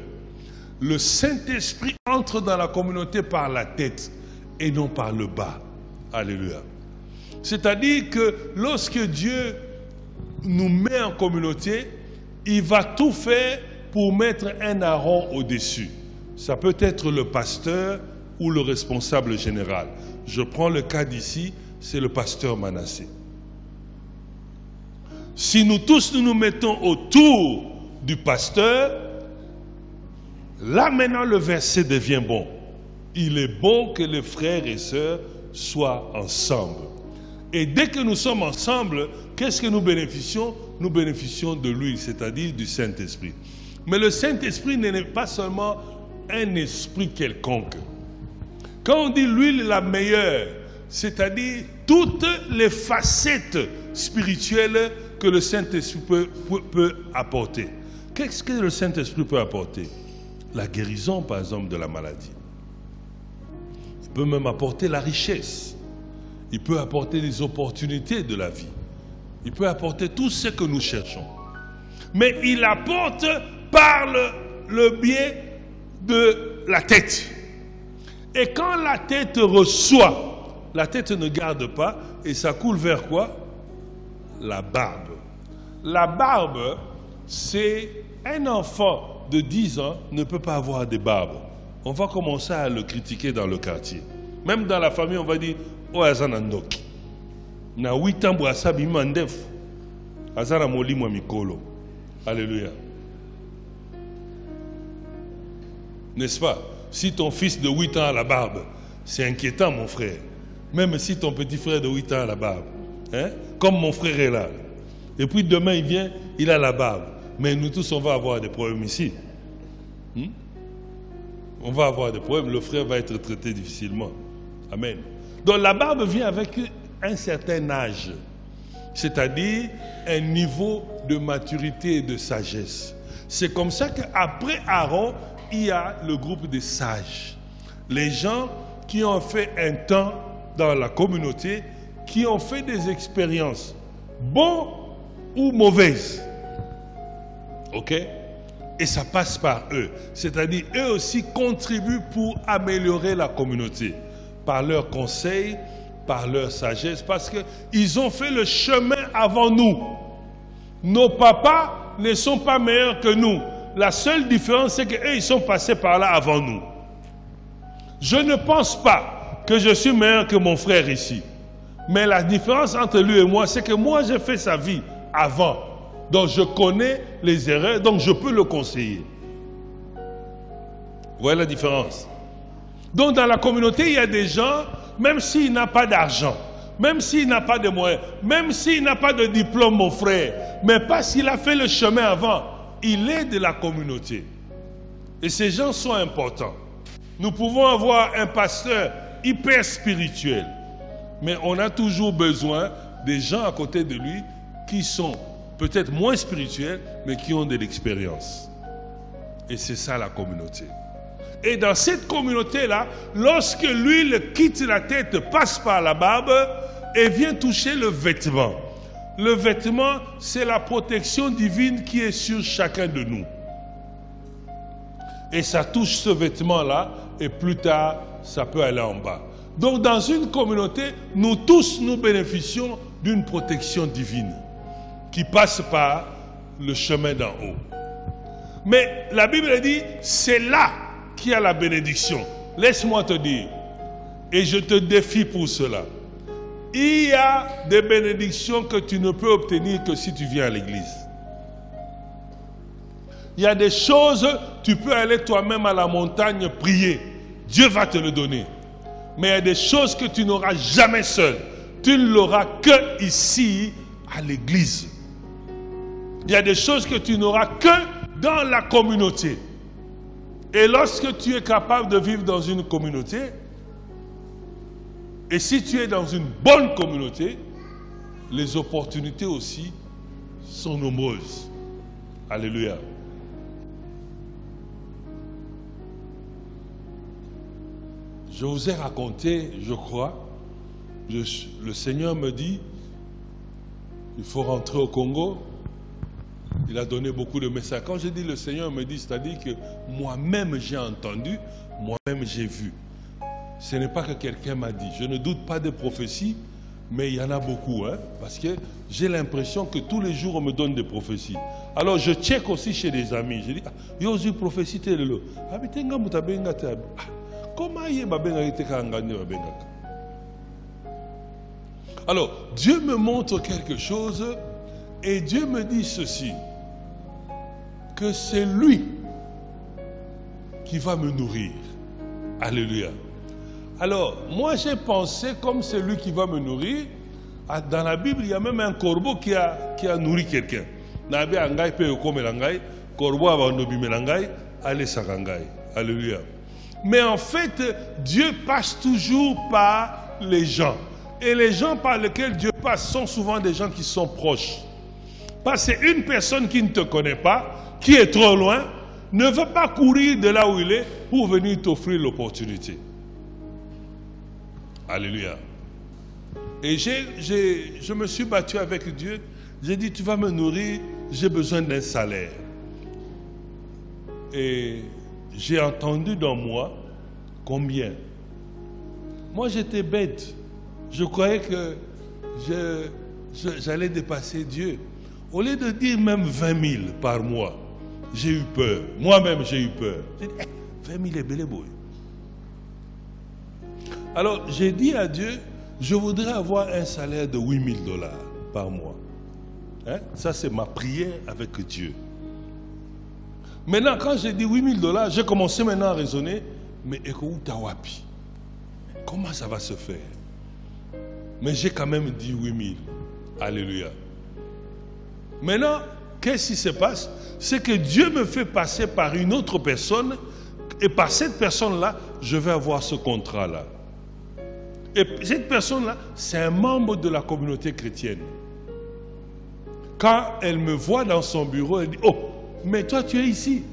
Speaker 1: Le Saint-Esprit entre dans la communauté par la tête et non par le bas. Alléluia. C'est-à-dire que lorsque Dieu nous met en communauté, il va tout faire pour mettre un Aaron au-dessus. Ça peut être le pasteur ou le responsable général. Je prends le cas d'ici, c'est le pasteur Manassé. Si nous tous nous mettons autour du pasteur, là maintenant le verset devient bon. Il est bon que les frères et sœurs soient ensemble. Et dès que nous sommes ensemble, qu'est-ce que nous bénéficions? Nous bénéficions de l'huile, c'est-à-dire du Saint-Esprit. Mais le Saint-Esprit n'est pas seulement un esprit quelconque. Quand on dit l'huile la meilleure, c'est-à-dire toutes les facettes spirituelles que le Saint-Esprit peut apporter. Qu'est-ce que le Saint-Esprit peut apporter? La guérison, par exemple, de la maladie. Il peut même apporter la richesse. Il peut apporter les opportunités de la vie. Il peut apporter tout ce que nous cherchons. Mais il apporte par le biais de la tête. Et quand la tête reçoit, la tête ne garde pas et ça coule vers quoi? La barbe. La barbe, c'est un enfant de 10 ans ne peut pas avoir de barbe. On va commencer à le critiquer dans le quartier. Même dans la famille, on va dire oh azanandok. Na 8 ans boisa bimandef. Azana molimo mikolo. Alléluia. N'est-ce pas? Si ton fils de 8 ans a la barbe, c'est inquiétant, mon frère. Même si ton petit frère de 8 ans a la barbe. Hein? Comme mon frère est là. Et puis demain, il vient, il a la barbe. Mais nous tous, on va avoir des problèmes ici. On va avoir des problèmes. Le frère va être traité difficilement. Amen. Donc la barbe vient avec un certain âge. C'est-à-dire un niveau de maturité et de sagesse. C'est comme ça qu'après Aaron, il y a le groupe des sages. Les gens qui ont fait un temps dans la communauté, qui ont fait des expériences, bonnes ou mauvaises. Ok? Et ça passe par eux. C'est-à-dire, eux aussi contribuent pour améliorer la communauté. Par leurs conseils, par leur sagesse, parce qu'ils ont fait le chemin avant nous. Nos papas ne sont pas meilleurs que nous. La seule différence, c'est qu'eux, ils sont passés par là avant nous. Je ne pense pas que je suis meilleur que mon frère ici. Mais la différence entre lui et moi, c'est que moi, j'ai fait sa vie avant. Donc, je connais les erreurs, donc je peux le conseiller. Vous voyez la différence? Donc, dans la communauté, il y a des gens, même s'il n'a pas d'argent, même s'il n'a pas de moyens, même s'il n'a pas de diplôme, mon frère, mais parce qu'il a fait le chemin avant, il est de la communauté. Et ces gens sont importants. Nous pouvons avoir un pasteur hyper spirituel, mais on a toujours besoin des gens à côté de lui qui sont peut-être moins spirituels, mais qui ont de l'expérience. Et c'est ça la communauté. Et dans cette communauté-là, lorsque l'huile quitte la tête, passe par la barbe et vient toucher le vêtement. Le vêtement, c'est la protection divine qui est sur chacun de nous. Et ça touche ce vêtement-là, et plus tard, ça peut aller en bas. Donc, dans une communauté, nous tous, nous bénéficions d'une protection divine qui passe par le chemin d'en haut. Mais la Bible dit, c'est là qu'il y a la bénédiction. Laisse-moi te dire, et je te défie pour cela. Il y a des bénédictions que tu ne peux obtenir que si tu viens à l'église. Il y a des choses, tu peux aller toi-même à la montagne prier. Dieu va te le donner. Mais il y a des choses que tu n'auras jamais seul. Tu ne l'auras que ici, à l'église. Il y a des choses que tu n'auras que dans la communauté. Et lorsque tu es capable de vivre dans une communauté, et si tu es dans une bonne communauté, les opportunités aussi sont nombreuses. Alléluia. Je vous ai raconté, je crois, le Seigneur me dit, il faut rentrer au Congo. Il a donné beaucoup de messages. Quand je dis le Seigneur me dit, c'est-à-dire que moi-même j'ai entendu, moi-même j'ai vu. Ce n'est pas que quelqu'un m'a dit. Je ne doute pas des prophéties, mais il y en a beaucoup. Hein, parce que j'ai l'impression que tous les jours on me donne des prophéties. Alors je check aussi chez des amis. Je dis, yo j'ai prophétie telle. Comment y est. Alors Dieu me montre quelque chose Et Dieu me dit ceci, que c'est lui qui va me nourrir. Alléluia. Alors, moi j'ai pensé comme c'est lui qui va me nourrir. Dans la Bible, il y a même un corbeau qui a nourri quelqu'un. Alléluia. Mais en fait, Dieu passe toujours par les gens. Et les gens par lesquels Dieu passe sont souvent des gens qui sont proches. Parce que une personne qui ne te connaît pas, qui est trop loin, ne veut pas courir de là où il est pour venir t'offrir l'opportunité. Alléluia. Et je me suis battu avec Dieu. J'ai dit, tu vas me nourrir, j'ai besoin d'un salaire. Et j'ai entendu dans moi combien. Moi, j'étais bête. Je croyais que j'allais dépasser Dieu. Au lieu de dire même 20 000 par mois, j'ai eu peur. Moi-même, j'ai eu peur. J'ai dit, 20 000 est belé boy. Alors, j'ai dit à Dieu, je voudrais avoir un salaire de 8 000 $ par mois. Hein? Ça, c'est ma prière avec Dieu. Maintenant, quand j'ai dit 8 000 $, j'ai commencé maintenant à raisonner, mais Tawapi, comment ça va se faire? Mais j'ai quand même dit 8 000. Alléluia. Maintenant, qu'est-ce qui se passe? C'est que Dieu me fait passer par une autre personne, et par cette personne-là, je vais avoir ce contrat-là. Et cette personne-là, c'est un membre de la communauté chrétienne. Quand elle me voit dans son bureau, elle dit, oh, mais toi tu es ici.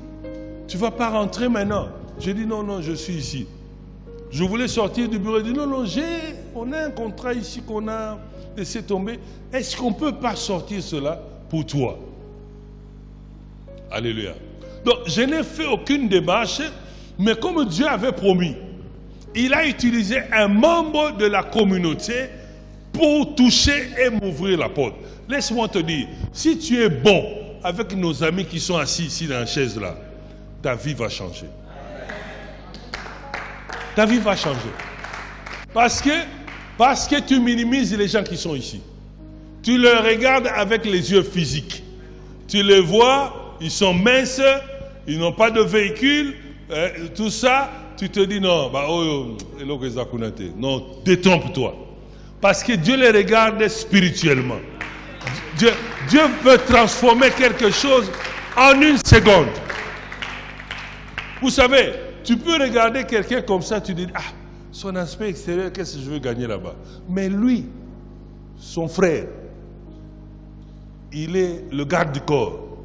Speaker 1: Tu ne vas pas rentrer maintenant. Je dis, non, non, je suis ici. Je voulais sortir du bureau. Elle dit, non, non, on a un contrat ici qu'on a laissé tomber. Est-ce qu'on ne peut pas sortir cela pour toi? Alléluia. Donc, je n'ai fait aucune démarche, mais comme Dieu avait promis, il a utilisé un membre de la communauté pour toucher et m'ouvrir la porte. Laisse-moi te dire, si tu es bon avec nos amis qui sont assis ici dans la chaise là, ta vie va changer. Ta vie va changer. Parce que tu minimises les gens qui sont ici. Tu les regardes avec les yeux physiques. Tu les vois, ils sont minces, ils n'ont pas de véhicule, tout ça. Tu te dis non, non, détrompe-toi. Parce que Dieu les regarde spirituellement. Dieu veut transformer quelque chose en une seconde. Vous savez, tu peux regarder quelqu'un comme ça, tu dis, ah, son aspect extérieur, qu'est-ce que je veux gagner là-bas? Mais lui, son frère, il est le garde du corps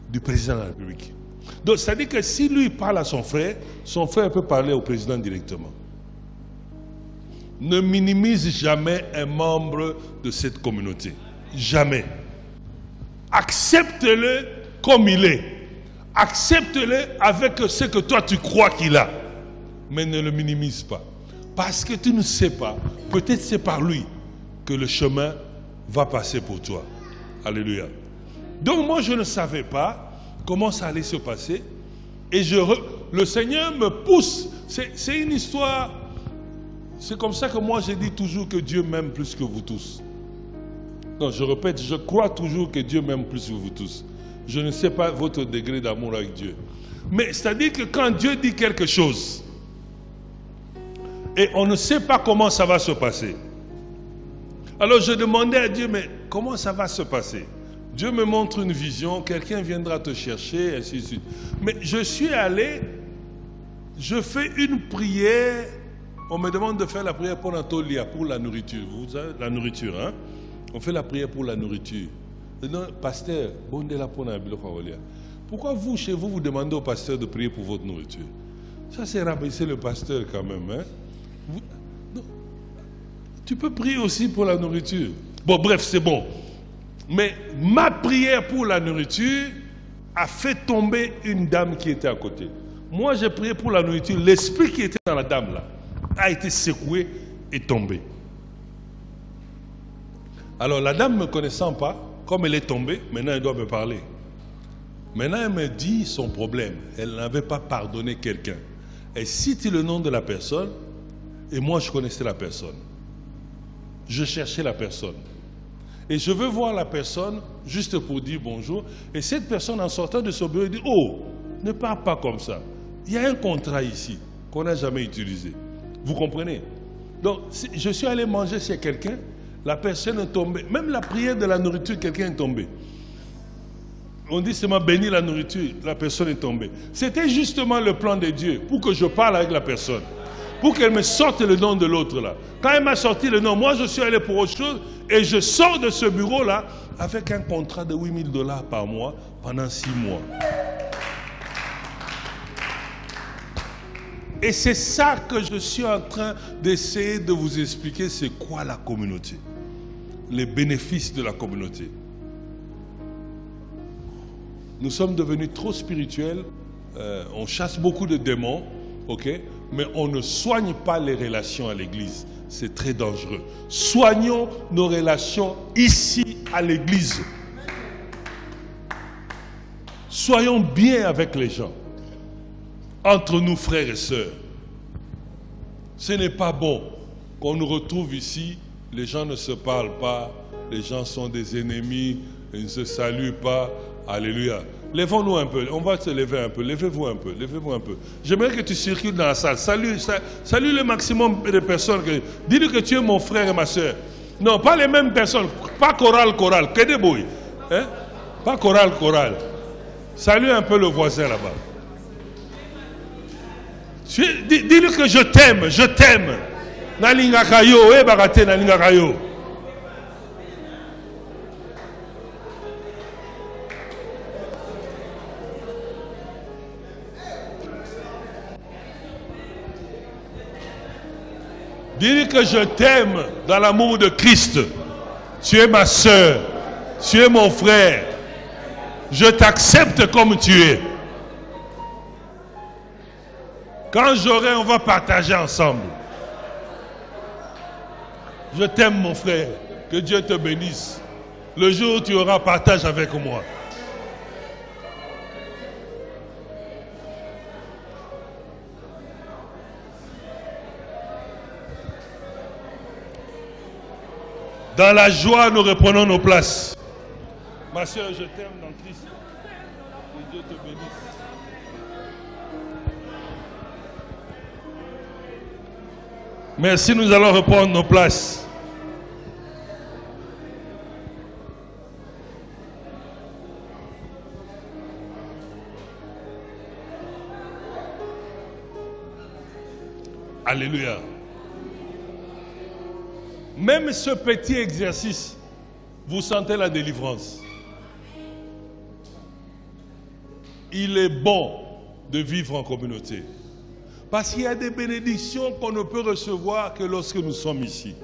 Speaker 1: du président de la République. Donc, ça dit que si lui parle à son frère peut parler au président directement. Ne minimise jamais un membre de cette communauté. Jamais. Accepte-le comme il est. Accepte-le avec ce que toi tu crois qu'il a. Mais ne le minimise pas. Parce que tu ne sais pas. Peut-être c'est par lui que le chemin va passer pour toi. Alléluia. Donc moi je ne savais pas comment ça allait se passer. Et le Seigneur me pousse. C'est une histoire. C'est comme ça que moi je dis toujours que Dieu m'aime plus que vous tous. Non, je répète, je crois toujours que Dieu m'aime plus que vous tous. Je ne sais pas votre degré d'amour avec Dieu. Mais c'est-à-dire que quand Dieu dit quelque chose, et on ne sait pas comment ça va se passer. Alors je demandais à Dieu, mais comment ça va se passer? Dieu me montre une vision, quelqu'un viendra te chercher, ainsi de suite. Mais je suis allé, je fais une prière, on me demande de faire la prière pour Anatolia, pour la nourriture. Vous savez, la nourriture, hein? On fait la prière pour la nourriture. Non, pasteur, pourquoi vous, chez vous, vous demandez au pasteur de prier pour votre nourriture? Ça, c'est rabaisser le pasteur quand même. Hein? Non. Tu peux prier aussi pour la nourriture. Bon, bref, c'est bon. Mais ma prière pour la nourriture a fait tomber une dame qui était à côté. Moi, j'ai prié pour la nourriture. L'esprit qui était dans la dame, là, a été secoué et tombé. Alors, la dame ne me connaissant pas, comme elle est tombée, maintenant elle doit me parler. Maintenant, elle me dit son problème. Elle n'avait pas pardonné quelqu'un. Elle cite le nom de la personne, et moi, je connaissais la personne. Je cherchais la personne. Et je veux voir la personne juste pour dire bonjour. Et cette personne, en sortant de son bureau, dit « Oh, ne pars pas comme ça. Il y a un contrat ici qu'on n'a jamais utilisé. » Vous comprenez? Donc, je suis allé manger chez quelqu'un, la personne est tombée. Même la prière de la nourriture, quelqu'un est tombé. On dit seulement bénir la nourriture, la personne est tombée. C'était justement le plan de Dieu pour que je parle avec la personne. Pour qu'elle me sorte le nom de l'autre là. Quand elle m'a sorti le nom, moi je suis allé pour autre chose et je sors de ce bureau là avec un contrat de $8,000 par mois pendant 6 mois. Et c'est ça que je suis en train d'essayer de vous expliquer, c'est quoi la communauté. Les bénéfices de la communauté. Nous sommes devenus trop spirituels, on chasse beaucoup de démons, ok? Mais on ne soigne pas les relations à l'église. C'est très dangereux. Soignons nos relations ici à l'église. Soyons bien avec les gens. Entre nous, frères et sœurs. Ce n'est pas bon qu'on nous retrouve ici, les gens ne se parlent pas, les gens sont des ennemis, ils ne se saluent pas. Alléluia. Lèvons-nous un peu, on va se lever un peu, levez-vous un peu, levez-vous un peu. J'aimerais que tu circules dans la salle, salue le maximum de personnes. Dis-lui que tu es mon frère et ma soeur. Non, pas les mêmes personnes, pas choral, que des bouilles. Hein? Pas choral. Salue un peu le voisin là-bas. Dis-lui que je t'aime. Nalinga kayo, bagate nalinga kayo. Dis-lui que je t'aime dans l'amour de Christ. Tu es ma soeur. Tu es mon frère. Je t'accepte comme tu es. Quand j'aurai, on va partager ensemble. Je t'aime mon frère. Que Dieu te bénisse. Le jour où tu auras partage avec moi. Dans la joie, nous reprenons nos places. Ma soeur, je t'aime dans Christ. Que Dieu te bénisse. Merci, nous allons reprendre nos places. Alléluia. Même ce petit exercice, vous sentez la délivrance. Il est bon de vivre en communauté. Parce qu'il y a des bénédictions qu'on ne peut recevoir que lorsque nous sommes ici.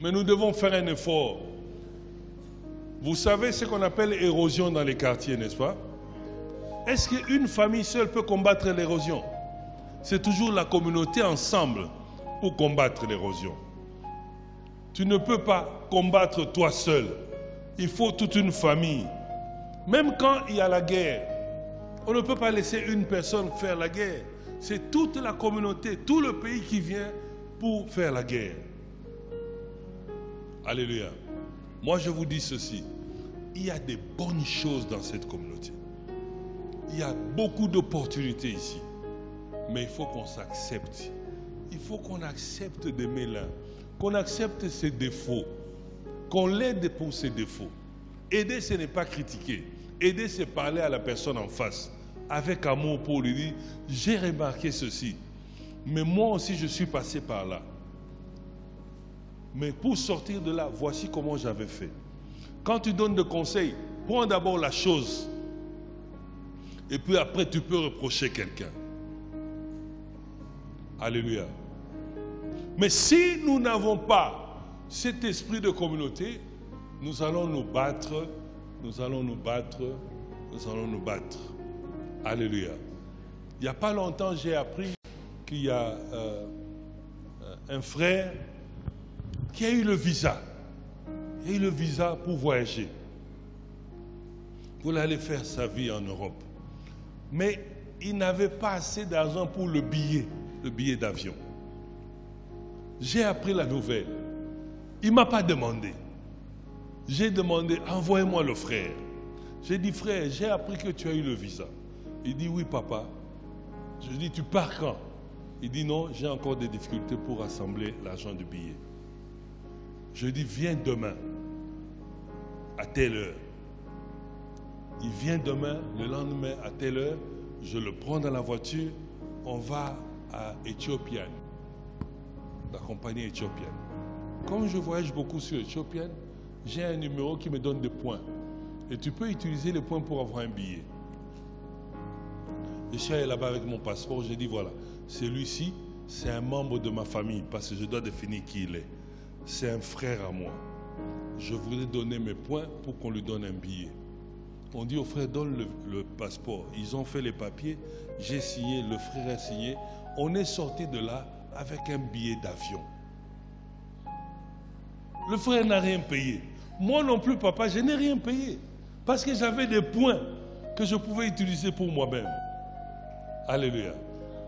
Speaker 1: Mais nous devons faire un effort. Vous savez ce qu'on appelle érosion dans les quartiers, n'est-ce pas? Est-ce qu'une famille seule peut combattre l'érosion? C'est toujours la communauté ensemble pour combattre l'érosion. Tu ne peux pas combattre toi seul. Il faut toute une famille. Même quand il y a la guerre, on ne peut pas laisser une personne faire la guerre. C'est toute la communauté, tout le pays qui vient pour faire la guerre. Alléluia. Moi je vous dis ceci. Il y a des bonnes choses dans cette communauté. Il y a beaucoup d'opportunités ici. Mais il faut qu'on s'accepte. Il faut qu'on accepte d'aimer l'un, qu'on accepte ses défauts, qu'on l'aide pour ses défauts. Aider, ce n'est pas critiquer. Aider, c'est parler à la personne en face, avec amour pour lui dire, j'ai remarqué ceci, mais moi aussi je suis passé par là. Mais pour sortir de là, voici comment j'avais fait. Quand tu donnes des conseils, prends d'abord la chose, et puis après tu peux reprocher quelqu'un. Alléluia. Mais si nous n'avons pas cet esprit de communauté, nous allons nous battre, nous allons nous battre, nous allons nous battre. Alléluia. Il n'y a pas longtemps, j'ai appris qu'il y a un frère qui a eu le visa. Il a eu le visa pour voyager. Pour aller faire sa vie en Europe. Mais il n'avait pas assez d'argent pour le billet d'avion. J'ai appris la nouvelle. Il ne m'a pas demandé. J'ai demandé, envoyez-moi le frère. J'ai dit, frère, j'ai appris que tu as eu le visa. Il dit, oui, papa. Je dis, tu pars quand? Il dit, non, j'ai encore des difficultés pour rassembler l'argent du billet. Je dis, viens demain, à telle heure. Il vient demain, le lendemain, à telle heure. Je le prends dans la voiture. On va à Ethiopian, la compagnie éthiopienne. Comme je voyage beaucoup sur Ethiopian, j'ai un numéro qui me donne des points. Et tu peux utiliser les points pour avoir un billet. Je suis allé là-bas avec mon passeport. J'ai dit, voilà, celui-ci, c'est un membre de ma famille, parce que je dois définir qui il est. C'est un frère à moi. Je voulais donner mes points pour qu'on lui donne un billet. On dit au frère, donne le passeport. Ils ont fait les papiers. J'ai signé, le frère a signé. On est sorti de là avec un billet d'avion. Le frère n'a rien payé. Moi non plus, papa, je n'ai rien payé. Parce que j'avais des points que je pouvais utiliser pour moi-même. Alléluia.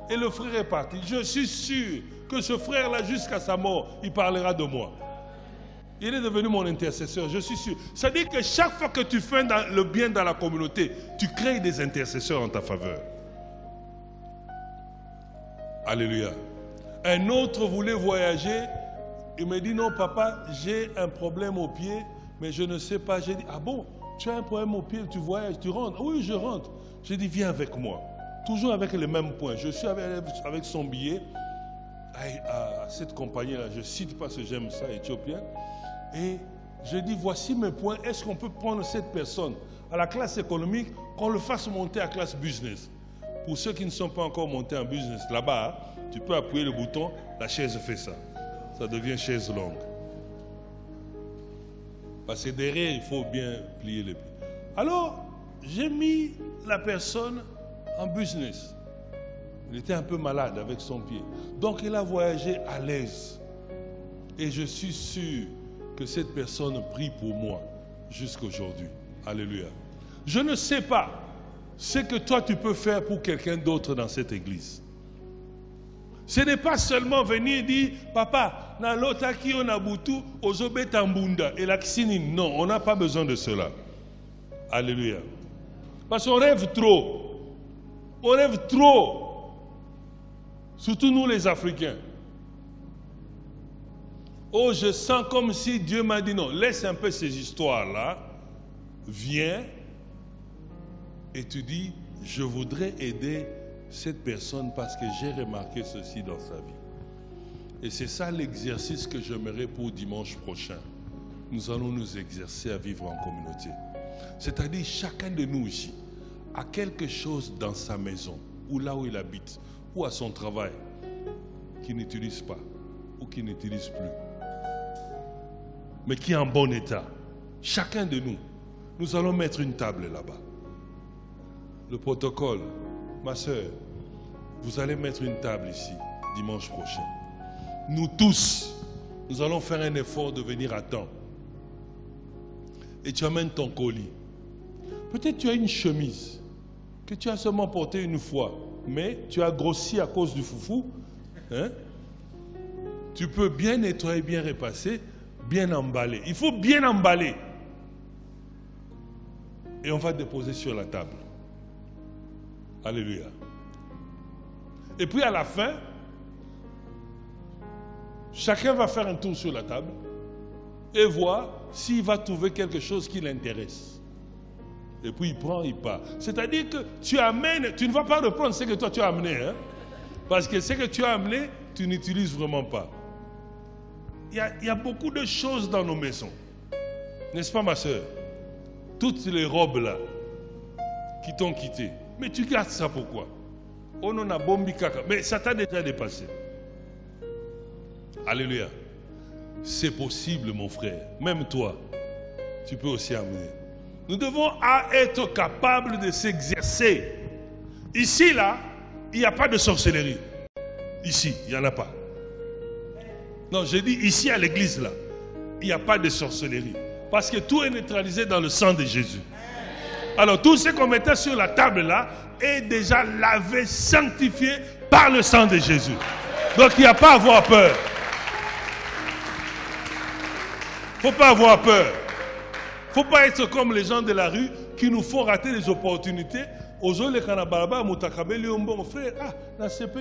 Speaker 1: Et le frère est parti. Je suis sûr que ce frère-là, jusqu'à sa mort, il parlera de moi. Il est devenu mon intercesseur, je suis sûr. Ça dit que chaque fois que tu fais le bien dans la communauté, tu crées des intercesseurs en ta faveur. Alléluia. Un autre voulait voyager. Il me dit, non papa, j'ai un problème au pied, mais je ne sais pas. J'ai dit, ah bon, tu as un problème au pied, tu voyages, tu rentres? Oui, je rentre. J'ai dit, viens avec moi. Toujours avec les mêmes points. Je suis avec son billet à cette compagnie-là. Je ne cite pas ce que j'aime ça, éthiopien. Et je dis, voici mes points. Est-ce qu'on peut prendre cette personne à la classe économique, qu'on le fasse monter à classe business? Pour ceux qui ne sont pas encore montés en business, là-bas, tu peux appuyer le bouton, la chaise fait ça. Ça devient chaise longue. Parce que derrière, il faut bien plier les pieds. Alors, j'ai mis la personne en business. Il était un peu malade avec son pied. Donc, il a voyagé à l'aise. Et je suis sûr que cette personne prie pour moi jusqu'à aujourd'hui. Alléluia. Je ne sais pas ce que toi tu peux faire pour quelqu'un d'autre dans cette église. Ce n'est pas seulement venir et dire, papa, na lota ki on a boutou, ozobe tambunda, et la kisini. Non, on n'a pas besoin de cela. Alléluia. Parce qu'on rêve trop. On rêve trop. Surtout nous les Africains. Oh, je sens comme si Dieu m'a dit non, laisse un peu ces histoires-là, viens et tu dis, je voudrais aider cette personne parce que j'ai remarqué ceci dans sa vie. Et c'est ça l'exercice que j'aimerais pour dimanche prochain. Nous allons nous exercer à vivre en communauté. C'est-à-dire chacun de nous ici a quelque chose dans sa maison, ou là où il habite, ou à son travail, qu'il n'utilise pas, ou qu'il n'utilise plus, mais qui est en bon état. Chacun de nous, nous allons mettre une table là-bas. Le protocole, ma soeur, vous allez mettre une table ici, dimanche prochain. Nous tous, nous allons faire un effort de venir à temps. Et tu amènes ton colis. Peut-être tu as une chemise que tu as seulement portée une fois, mais tu as grossi à cause du foufou. Hein? Tu peux bien nettoyer, bien repasser, bien emballer. Il faut bien emballer. Et on va déposer sur la table. Alléluia. Et puis à la fin, chacun va faire un tour sur la table et voir s'il va trouver quelque chose qui l'intéresse. Et puis il prend, il part. C'est-à-dire que tu amènes, tu ne vas pas reprendre ce que toi tu as amené. Hein? Parce que ce que tu as amené, tu n'utilises vraiment pas. Il y a beaucoup de choses dans nos maisons. N'est-ce pas ma soeur? Toutes les robes là qui t'ont quitté. Mais tu gardes ça pourquoi? Oh non, on a bombi caca. Mais ça t'a déjà dépassé. Alléluia. C'est possible mon frère. Même toi, tu peux aussi amener. Nous devons être capables de s'exercer. Ici là, il n'y a pas de sorcellerie. Ici, il n'y en a pas. Non, j'ai dit ici à l'église là, il n'y a pas de sorcellerie. Parce que tout est neutralisé dans le sang de Jésus. Alors tout ce qu'on mettait sur la table là est déjà lavé, sanctifié par le sang de Jésus. Donc il n'y a pas à avoir peur. faut pas avoir peur. Faut pas être comme les gens de la rue qui nous font rater les opportunités. Aujourd'hui, les Kanabalaba, Moutakabeli, mon frère, ah, la CP,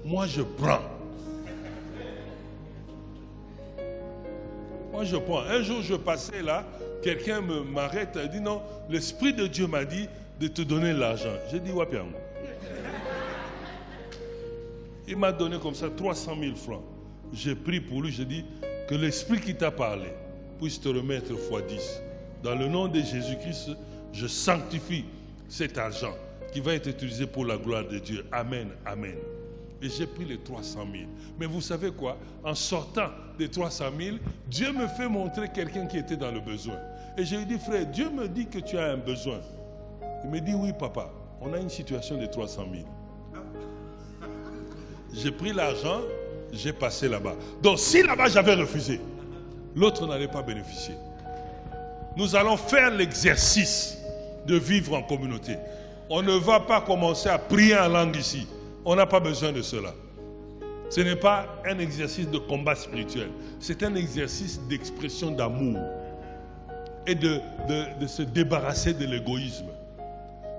Speaker 1: moi je prends. Moi je prends. Un jour, je passais là, quelqu'un m'arrête, il dit non, l'Esprit de Dieu m'a dit de te donner l'argent. J'ai dit, ouais, Pierre. Il m'a donné comme ça 300 000 francs. J'ai pris pour lui, j'ai dit que l'Esprit qui t'a parlé puisse te remettre x10. Dans le nom de Jésus-Christ, je sanctifie cet argent qui va être utilisé pour la gloire de Dieu. Amen, amen. Et j'ai pris les 300 000. Mais vous savez quoi? En sortant des 300 000, Dieu me fait montrer quelqu'un qui était dans le besoin. Et je lui dis, frère, Dieu me dit que tu as un besoin. Il me dit, oui, papa, on a une situation de 300 000. J'ai pris l'argent, j'ai passé là-bas. Donc si là-bas j'avais refusé, l'autre n'allait pas bénéficier. Nous allons faire l'exercice de vivre en communauté. On ne va pas commencer à prier en langue ici. On n'a pas besoin de cela. Ce n'est pas un exercice de combat spirituel. C'est un exercice d'expression d'amour et de se débarrasser de l'égoïsme.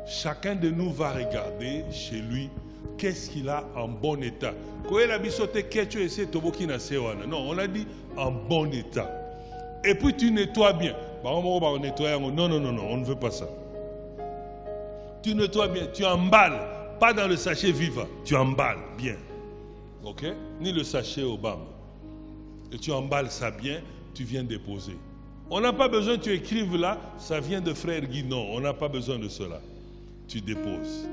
Speaker 1: Chacun de nous va regarder chez lui qu'est-ce qu'il a en bon état. Non, on a dit en bon état. Et puis tu nettoies bien. Non, on ne veut pas ça. Tu nettoies bien, tu emballes. Pas dans le sachet vivant, tu emballes bien. Ok? Ni le sachet au bas. Et tu emballes ça bien, tu viens déposer. On n'a pas besoin que tu écrives là, ça vient de frère Guy. Non, on n'a pas besoin de cela. Tu déposes.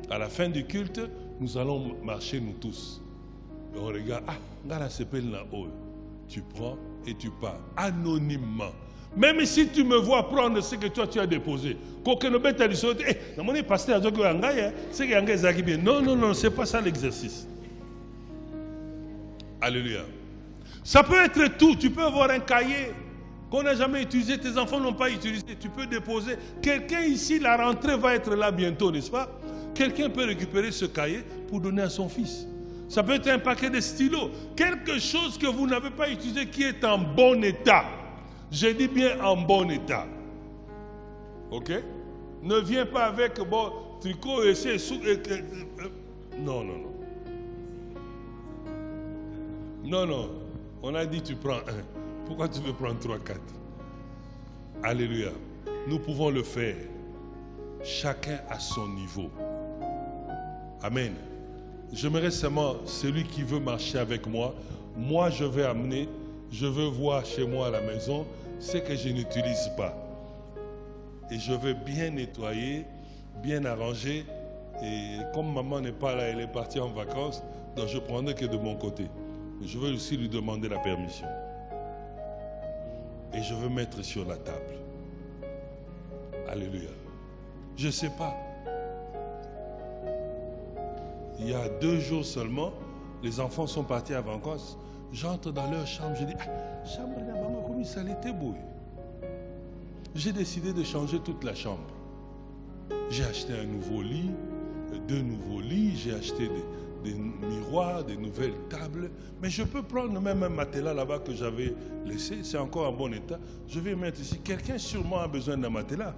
Speaker 1: À la fin du culte, nous allons marcher nous tous. Et on regarde, tu prends et tu pars anonymement. Même si tu me vois prendre ce que toi tu as déposé. Non, non, c'est pas ça l'exercice. Alléluia. Ça peut être tout. Tu peux avoir un cahier qu'on n'a jamais utilisé, tes enfants n'ont pas utilisé. Tu peux déposer. Quelqu'un ici, la rentrée va être là bientôt, n'est-ce pas? Quelqu'un peut récupérer ce cahier pour donner à son fils. Ça peut être un paquet de stylos. Quelque chose que vous n'avez pas utilisé qui est en bon état. Je dis bien en bon état. Ok? Ne viens pas avec bon tricot et c'est sous. Non, non, non. Non, non. On a dit tu prends un. Pourquoi tu veux prendre 3, 4? Alléluia. Nous pouvons le faire. Chacun à son niveau. Amen. J'aimerais seulement celui qui veut marcher avec moi. Moi, je vais amener. Je veux voir chez moi à la maison ce que je n'utilise pas. Et je veux bien nettoyer, bien arranger. Et comme maman n'est pas là, elle est partie en vacances, donc je ne prendrai que de mon côté. Mais je veux aussi lui demander la permission. Et je veux mettre sur la table. Alléluia. Je ne sais pas. Il y a 2 jours seulement, les enfants sont partis à vacances. J'entre dans leur chambre, je dis, chambre de maman, comme ça était beau. J'ai décidé de changer toute la chambre. J'ai acheté un nouveau lit, 2 nouveaux lits, j'ai acheté des miroirs, des nouvelles tables. Mais je peux prendre même un matelas là-bas que j'avais laissé, c'est encore en bon état. Je vais mettre ici. Quelqu'un sûrement a besoin d'un matelas.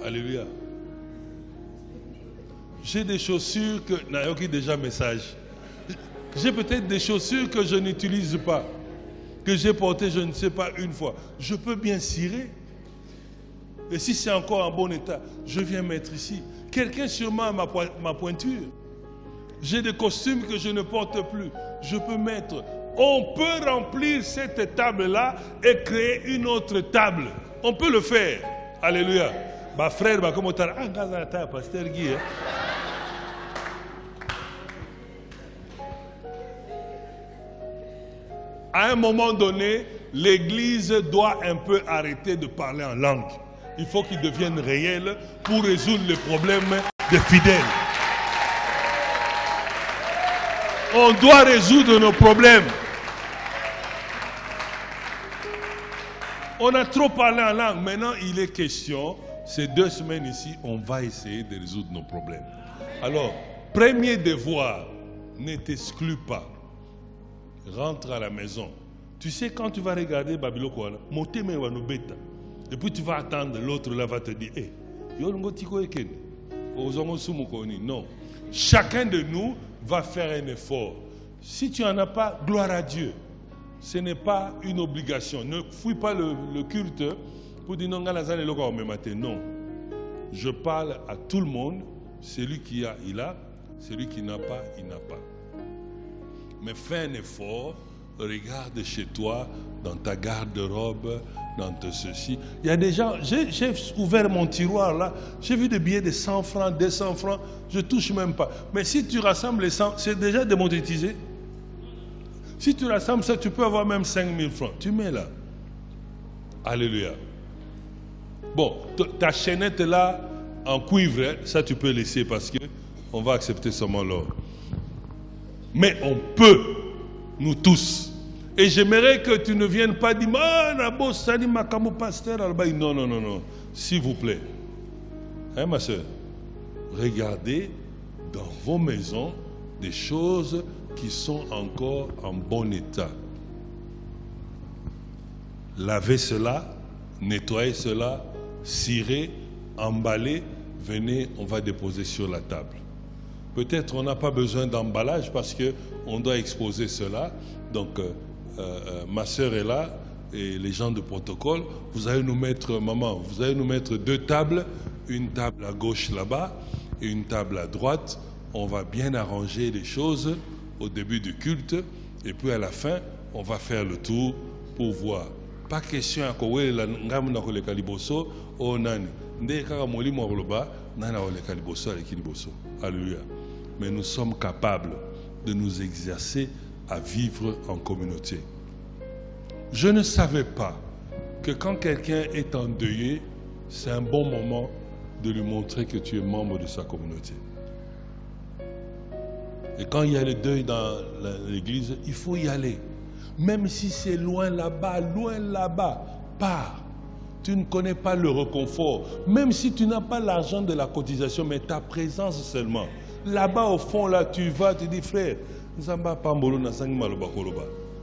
Speaker 1: Alléluia. J'ai des chaussures que... Nayoki déjà message. J'ai peut-être des chaussures que je n'utilise pas, que j'ai portées, je ne sais pas, une fois. Je peux bien cirer. Et si c'est encore en bon état, je viens mettre ici. Quelqu'un sûrement a ma pointure. J'ai des costumes que je ne porte plus. Je peux mettre. On peut remplir cette table-là et créer une autre table. On peut le faire. Alléluia. Ma frère, comment tu as... pasteur Guy, hein? À un moment donné, l'Église doit un peu arrêter de parler en langue. Il faut qu'il devienne réel pour résoudre les problèmes des fidèles. On doit résoudre nos problèmes. On a trop parlé en langue. Maintenant, il est question, ces 2 semaines ici, on va essayer de résoudre nos problèmes. Alors, premier devoir, ne t'exclus pas. rentre à la maison. Tu sais, quand tu vas regarder Babylone, et puis tu vas attendre, l'autre là va te dire, hey, non. Chacun de nous va faire un effort. Si tu n'en as pas, gloire à Dieu. Ce n'est pas une obligation. Ne fouille pas le culte pour dire non, non. Je parle à tout le monde. Celui qui a, il a. Celui qui n'a pas, il n'a pas. Mais fais un effort. Regarde chez toi, dans ta garde-robe, dans tout ceci. Il y a des gens, j'ai ouvert mon tiroir là, j'ai vu des billets de 100 francs, 200 francs, je ne touche même pas. Mais si tu rassembles les 100, c'est déjà démonétisé. Si tu rassembles ça, tu peux avoir même 5000 francs. Tu mets là. Alléluia. Bon, ta chaînette là, en cuivre, ça tu peux laisser parce que on va accepter seulement l'or. Mais on peut, nous tous. Et j'aimerais que tu ne viennes pas dire, non, non, non, non. S'il vous plaît. Hein, ma soeur? Regardez dans vos maisons des choses qui sont encore en bon état. Lavez cela, nettoyez cela, cirez, emballez, venez, on va déposer sur la table. Peut-être on n'a pas besoin d'emballage parce qu'on doit exposer cela. Donc, ma soeur est là et les gens de protocole, vous allez nous mettre, maman, vous allez nous mettre 2 tables, une table à gauche là-bas et une table à droite. On va bien arranger les choses au début du culte et puis à la fin, on va faire le tour pour voir. Pas question à quoi la ngamna ko le kaliboso o nani nde kaka molimo oloba nana o le kaliboso avec kiliboso. Alléluia. Mais nous sommes capables de nous exercer à vivre en communauté. Je ne savais pas que quand quelqu'un est endeuillé, c'est un bon moment de lui montrer que tu es membre de sa communauté. Et quand il y a le deuil dans l'église, il faut y aller. Même si c'est loin là-bas, pars. Tu ne connais pas le réconfort. Même si tu n'as pas l'argent de la cotisation, mais ta présence seulement. Là-bas, au fond, là, tu vas, tu dis, frère, il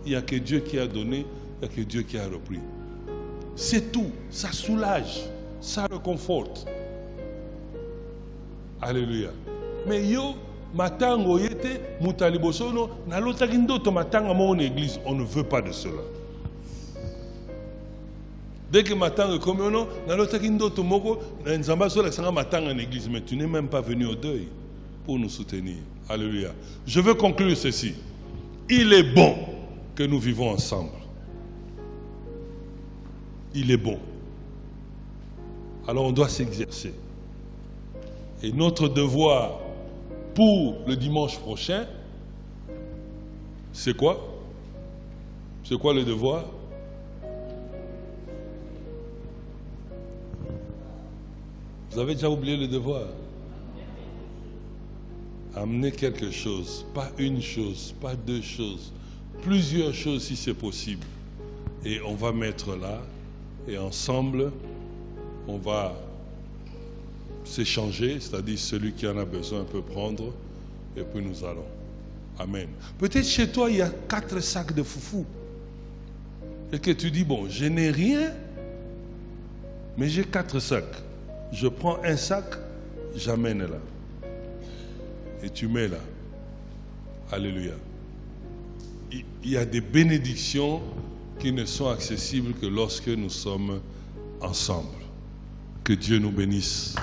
Speaker 1: n'y a que Dieu qui a donné, il n'y a que Dieu qui a repris. C'est tout. Ça soulage, ça réconforte. Alléluia. Mais yo, matango yete, mutalibosono, na lotakindo to matanga mo en église, on ne veut pas de cela. Dès que matango comme on na lotakindo to moko, na nzamba so la sanga matanga en église, mais tu n'es même pas venu au deuil pour nous soutenir. Alléluia. Je veux conclure ceci. Il est bon que nous vivons ensemble. Il est bon. Alors on doit s'exercer. Et notre devoir pour le dimanche prochain, c'est quoi? C'est quoi le devoir? Vous avez déjà oublié le devoir? Amener quelque chose, pas une chose, pas 2 choses, plusieurs choses si c'est possible. Et on va mettre là, et ensemble, on va s'échanger, c'est-à-dire celui qui en a besoin peut prendre, et puis nous allons. Amen. Peut-être chez toi, il y a 4 sacs de foufou. Et que tu dis, bon, je n'ai rien, mais j'ai 4 sacs. Je prends un sac, j'amène là. Et tu mets là. Alléluia. Il y a des bénédictions qui ne sont accessibles que lorsque nous sommes ensemble. Que Dieu nous bénisse.